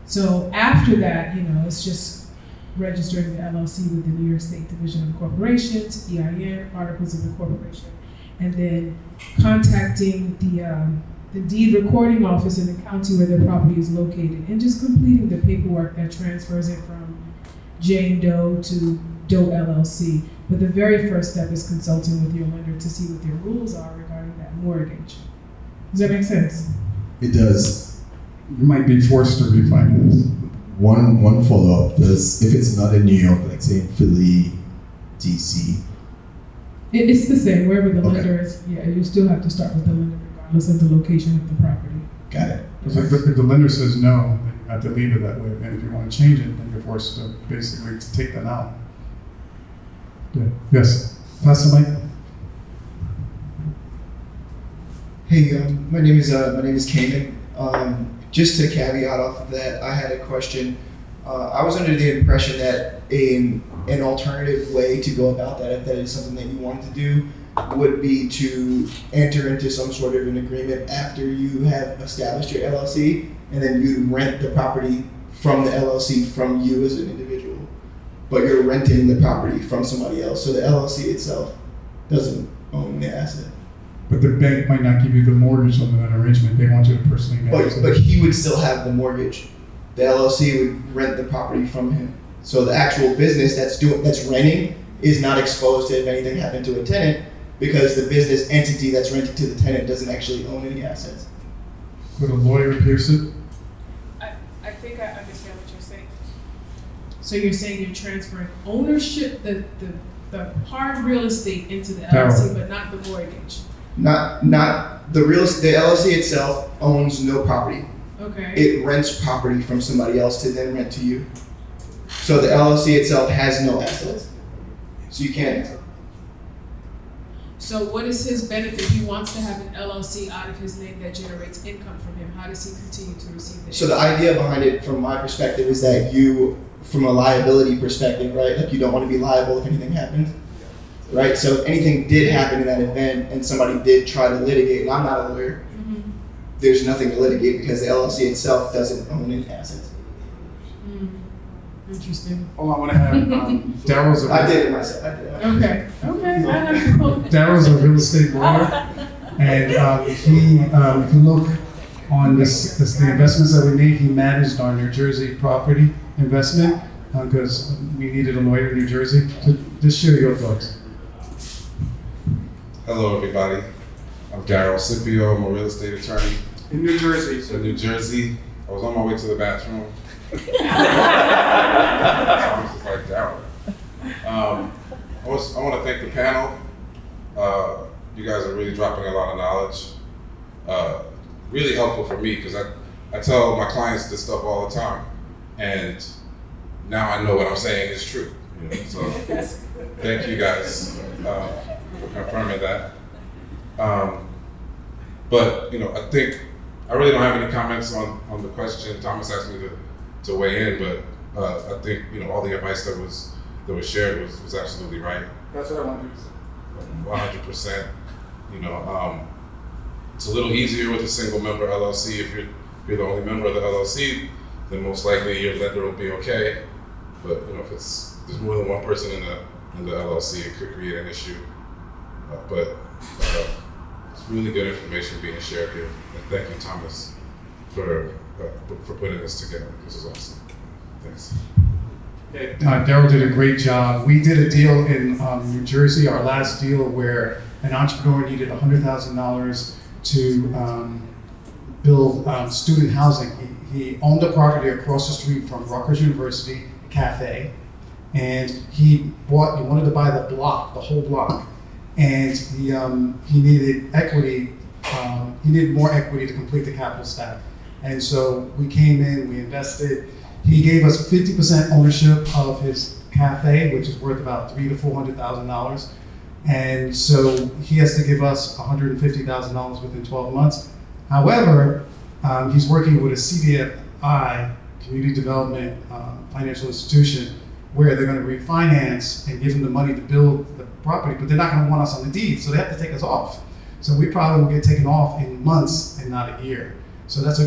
So after that, it's just registering the LLC with the New York State Division of Corporations, EIN, Articles of Incorporation, and then contacting the deed recording office in the county where the property is located, and just completing the paperwork that transfers it from Jane Doe to Doe LLC. But the very first step is consulting with your lender to see what their rules are regarding that mortgage. Does that make sense? It does. You might be forced to refinance. One follow-up, if it's not in New York, like say in Philly, DC. It's the same, wherever the lender is, you still have to start with the lender regardless of the location of the property. Got it. If the lender says no, then you have to leave it that way. And if you want to change it, then you're forced to basically take that out. Yeah. Yes. Pass the mic. Hey, my name is Kanan. Just to caveat off of that, I had a question. I was under the impression that an alternative way to go about that, if that is something that you wanted to do, would be to enter into some sort of an agreement after you have established your LLC, and then you rent the property from the LLC from you as an individual. But you're renting the property from somebody else, so the LLC itself doesn't own the asset. But the bank might not give you the mortgage on that arrangement. They want you to personally manage it. But he would still have the mortgage. The LLC would rent the property from him. So the actual business that's renting is not exposed to if anything happened to a tenant, because the business entity that's renting to the tenant doesn't actually own any assets. Could a lawyer pierce it? I think I understand what you're saying. So you're saying you're transferring ownership, the hard real estate into the LLC, but not the mortgage. Not the LLC itself owns no property. Okay. It rents property from somebody else to then rent to you. So the LLC itself has no assets. So you can't. So what is his benefit? He wants to have an LLC out of his name that generates income from him. How does he continue to receive the So the idea behind it, from my perspective, is that you, from a liability perspective, right? Like you don't want to be liable if anything happened, right? So if anything did happen in that event and somebody did try to litigate, and I'm not a lawyer, there's nothing to litigate because the LLC itself doesn't own any assets. Interesting. Oh, I want to have Daryl's. I did it myself. I did it. Okay. I have to quote. Daryl's a real estate lawyer, and he, if you look on the investments that we made, he managed our New Jersey property investment because we needed a lawyer in New Jersey. So just share your thoughts. Hello, everybody. I'm Daryl Scipio. I'm a real estate attorney. In New Jersey. So New Jersey. I was on my way to the bathroom. I was just like, Daryl. I want to thank the panel. You guys are really dropping a lot of knowledge. Really helpful for me because I tell my clients this stuff all the time, and now I know what I'm saying is true. You know? So thank you guys for confirming that. But I think I really don't have any comments on the question. Thomas asked me to weigh in, but I think all the advice that was shared was absolutely right. That's what I wanted to say. 100%. It's a little easier with a single member LLC. If you're the only member of the LLC, then most likely your lender will be okay. But if there's more than one person in the LLC, it could create an issue. But it's really good information being shared here. And thank you, Thomas, for putting this together. This is awesome. Thanks. Daryl did a great job. We did a deal in New Jersey, our last deal, where an entrepreneur needed $100,000 to build student housing. He owned a property across the street from Rutgers University, a cafe, and he wanted to buy the whole block, and he needed equity. He needed more equity to complete the capital stack, and so we came in, we invested. He gave us 50% ownership of his cafe, which is worth about $300,000 to $400,000. And so he has to give us $150,000 within 12 months. However, he's working with a CDFI, Community Development Financial Institution, where they're going to refinance and give him the money to build the property, but they're not going to want us on the deed, so they have to take us off. So we probably will get taken off in months and not a year. So that's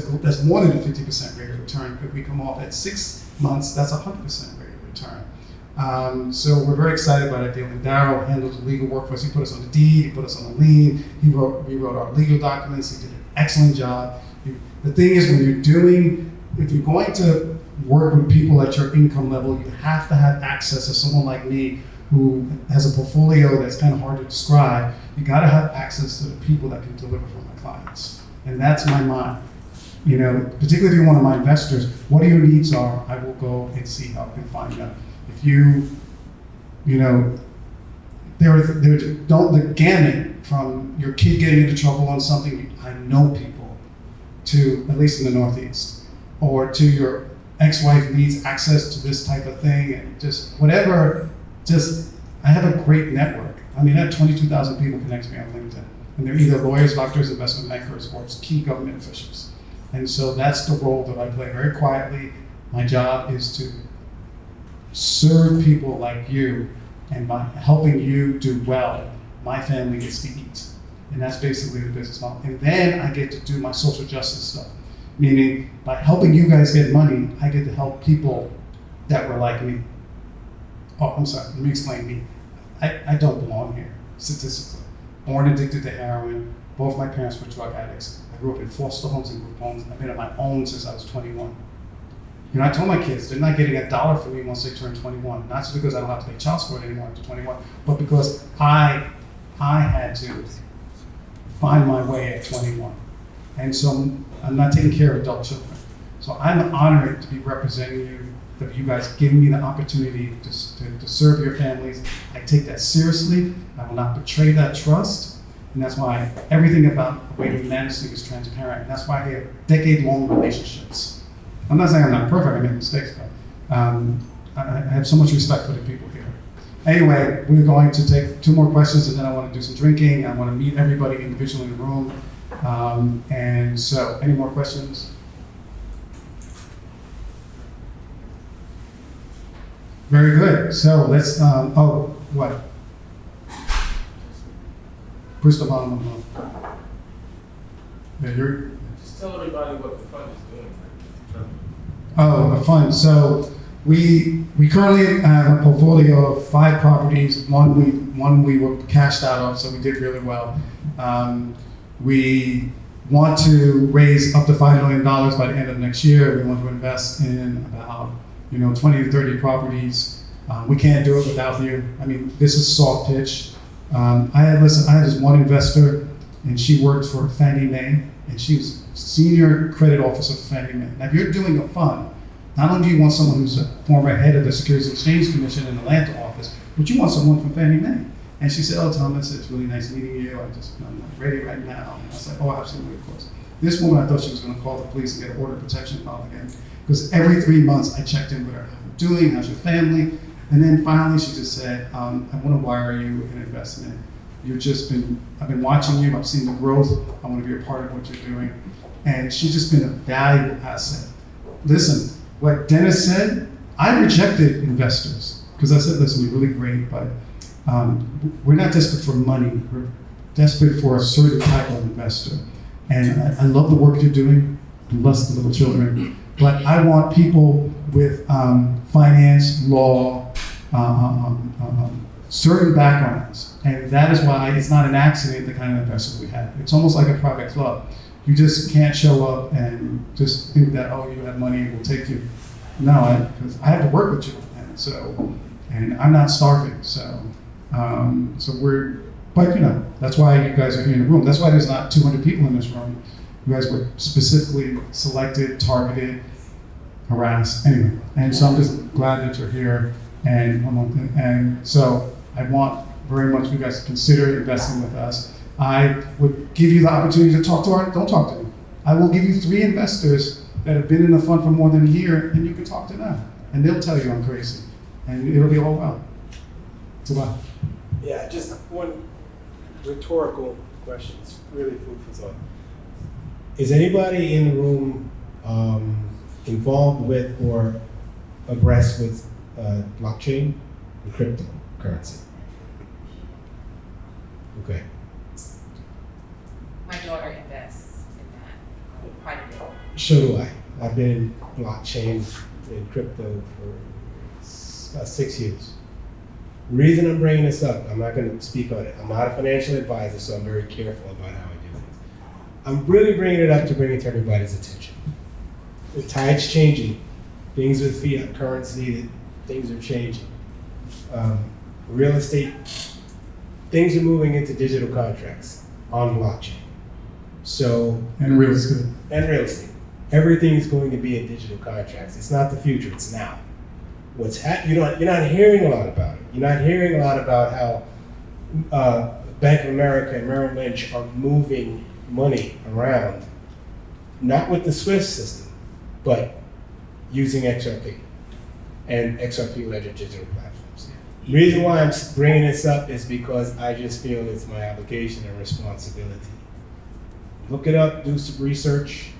more than a 50% rate of return. If we come off at 6 months, that's 100% rate of return. So we're very excited about that deal. And Daryl handled the legal work for us. He put us on the deed, he put us on the lien, he wrote our legal documents, he did an excellent job. The thing is, if you're going to work with people at your income level, you have to have access to someone like me who has a portfolio that's kind of hard to describe. You gotta have access to the people that can deliver for my clients. And that's my mind. Particularly if you're one of my investors, what your needs are, I will go and see how I can find them. If the gamut from your kid getting into trouble on something, I know people, to at least in the Northeast, or to your ex-wife needs access to this type of thing, and just whatever. I have a great network. I have 22,000 people connect to me on LinkedIn. And they're either lawyers, doctors, investment bankers, or key government officials. And so that's the role that I play very quietly. My job is to serve people like you, and by helping you do well, my family gets to eat. And that's basically the business model. And then I get to do my social justice stuff. Meaning, by helping you guys get money, I get to help people that were like me. Oh, I'm sorry, let me explain me. I don't belong here, statistically. Born addicted to heroin. Both my parents were drug addicts. I grew up in foster homes and group homes. I've been on my own since I was 21. I told my kids they're not getting $1 from me once they turn 21. Not just because I don't have to pay child support anymore after 21, but because I had to find my way at 21. And so I'm not taking care of adult children. So I'm honored to be representing you, that you guys giving me the opportunity to serve your families. I take that seriously. I will not betray that trust. And that's why everything about the way we manage things is transparent. And that's why I have decade-long relationships. I'm not saying I'm not perfect, I make mistakes, but I have so much respect for the people here. Anyway, we're going to take 2 more questions, and then I want to do some drinking. I want to meet everybody individually in the room. And so, any more questions? Very good. So let's, what? Push the bottom of the phone. Yeah, you're. Just tell everybody what the fund is doing. Oh, the fund. So we currently have a portfolio of 5 properties. One we were cashed out of, so we did really well. We want to raise up to $5 million by the end of next year. We want to invest in about 20 to 30 properties. We can't do it without you. I mean, this is soft pitch. I had this one investor, and she worked for Fannie Mae, and she was senior credit officer for Fannie Mae. Now, if you're doing a fund, not only do you want someone who's a former head of the Securities and Exchange Commission in the Atlanta office, but you want someone from Fannie Mae. And she said, "Oh, Thomas, it's really nice meeting you. I'm not ready right now." And I was like, "Oh, absolutely, of course." This woman, I thought she was going to call the police and get an order of protection filed again, because every 3 months I checked in with her. How you doing? How's your family? And then finally, she just said, "I want to wire you an investment. I've been watching you. I've seen the growth. I want to be a part of what you're doing." And she's just been a valuable asset. Listen, what Dennis said, I rejected investors because I said, "Listen, you're really great, but we're not desperate for money. We're desperate for a certain type of investor." And I love the work you're doing. Bless the little children. But I want people with finance, law, certain backgrounds. And that is why it's not an accident the kind of investors we have. It's almost like a private club. You just can't show up and just think that, oh, you have money and we'll take you. No, because I have to work with you. And I'm not starving. But that's why you guys are here in the room. That's why there's not 200 people in this room. You guys were specifically selected, targeted, harassed, anyway. And so I'm just glad that you're here. And so I want very much you guys to consider investing with us. I would give you the opportunity to talk to don't talk to me. I will give you 3 investors that have been in the fund for more than a year, and you can talk to them. And they'll tell you I'm crazy. And it'll be all well. Tobayi. Yeah, just one rhetorical question. It's really food for thought. Is anybody in the room involved with or abreast with blockchain and cryptocurrency? Okay. My daughter invests in that quite a bit. So do I. I've been in blockchain and crypto for about 6 years. The reason I'm bringing this up, I'm not going to speak on it. I'm not a financial advisor, so I'm very careful about how I do things. I'm really bringing it up to bring it to everybody's attention. The tide's changing. Things with fiat currency, things are changing. Real estate, things are moving into digital contracts on blockchain. And real estate. Everything's going to be in digital contracts. It's not the future, it's now. You're not hearing a lot about it. You're not hearing a lot about how Bank of America and Merrill Lynch are moving money around, not with the SWIFT system, but using XRP and XRP Ledger digital platforms. The reason why I'm bringing this up is because I just feel it's my obligation and responsibility. Look it up, do some research.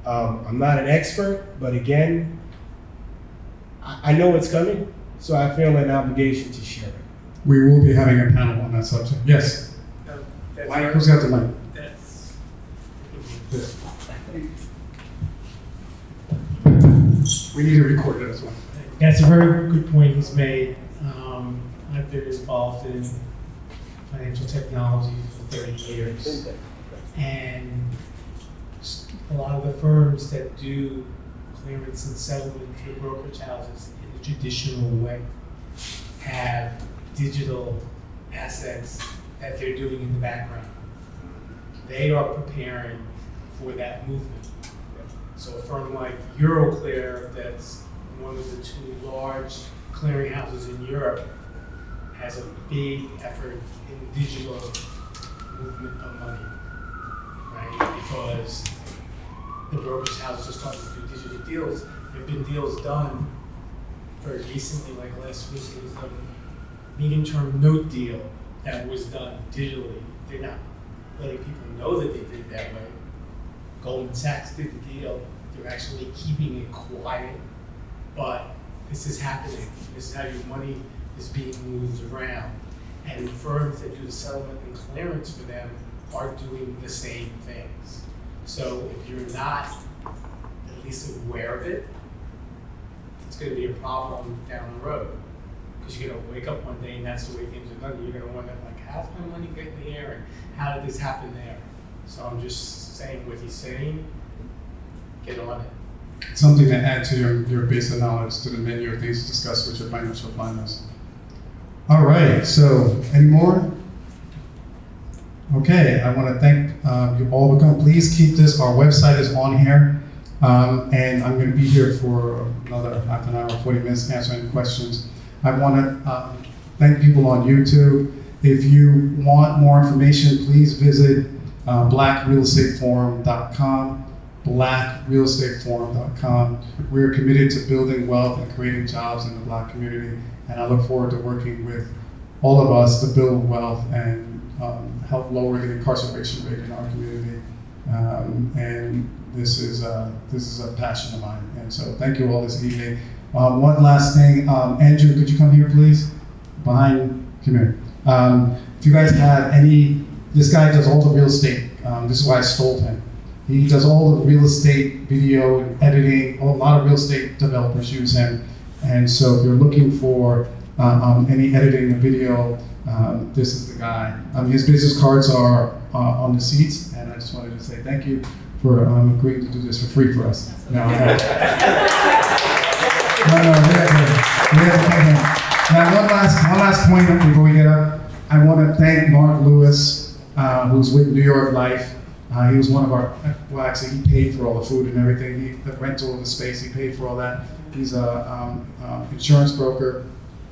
I'm not an expert, but again, I know what's coming, so I feel an obligation to share it. We will be having a panel on that subject. Yes. Mike, who's got the mic? We need to record it as well. That's a very good point he's made. I've been involved in financial technology for 30 years. And a lot of the firms that do clearance and settlement for the brokerage houses in the traditional way have digital assets that they're doing in the background. They are preparing for that movement. So a firm like Euroclear, that's one of the 2 large clearinghouses in Europe, has a big effort in digital movement of money, right? Because the brokerage houses are starting to do digital deals. There have been deals done very recently, like last week, it was done medium-term note deal that was done digitally. They're not letting people know that they did it that way. Goldman Sachs did the deal. They're actually keeping it quiet, but this is happening. This is how your money is being moved around. And firms that do the settlement and clearance for them are doing the same things. So if you're not at least aware of it, it's going to be a problem down the road. Because you're going to wake up one day and that's the way things are done. You're going to wonder, like, how's my money getting here and how did this happen there? So I'm just saying what he's saying, get on it. Something to add to your base of knowledge to the menu of things to discuss with your financial planners. All right, so any more? Okay, I want to thank you all for coming. Please keep this, our website is on here, and I'm going to be here for another half an hour, 40 minutes answering questions. I want to thank people on YouTube. If you want more information, please visit blackrealestateforum.com, blackrealestateforum.com. We're committed to building wealth and creating jobs in the Black community, and I look forward to working with all of us to build wealth and help lower the incarceration rate in our community. And this is a passion of mine. And so thank you all this evening. One last thing, Andrew, could you come here, please? Come here. If you guys have this guy does all the real estate. This is why I stole him. He does all the real estate video and editing. A lot of real estate developers use him. And so if you're looking for any editing of video, this is the guy. His business cards are on the seats, and I just wanted to say thank you for agreeing to do this for free for us. Now one last point before we get up. I want to thank Mark Lewis, who's with New York Life. He was one of our, well, actually, he paid for all the food and everything. The rental of the space, he paid for all that. He's a insurance broker.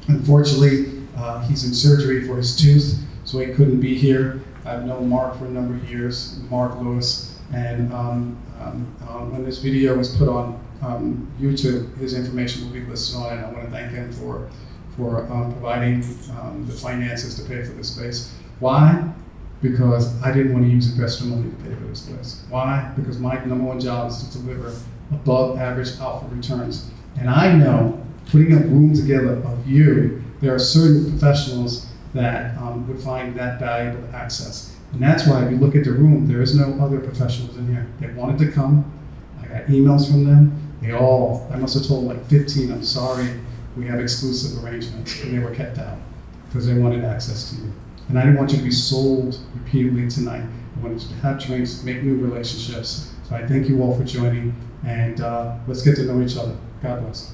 Unfortunately, he's in surgery for his tooth, so he couldn't be here. I've known Mark for a number of years, Mark Lewis, and when this video is put on YouTube, his information will be listed on it. I want to thank him for providing the finances to pay for this space. Why? Because I didn't want to use investor money to pay for this place. Why? Because my number one job is to deliver above average alpha returns. And I know, putting a room together of you, there are certain professionals that would find that valuable to access. And that's why if you look at the room, there is no other professionals in here. They wanted to come. I got emails from them. I must have told like 15, I'm sorry, we have exclusive arrangements, and they were kept out because they wanted access to you. And I didn't want you to be sold repeatedly tonight. I wanted you to have drinks, make new relationships. So I thank you all for joining, and let's get to know each other. God bless.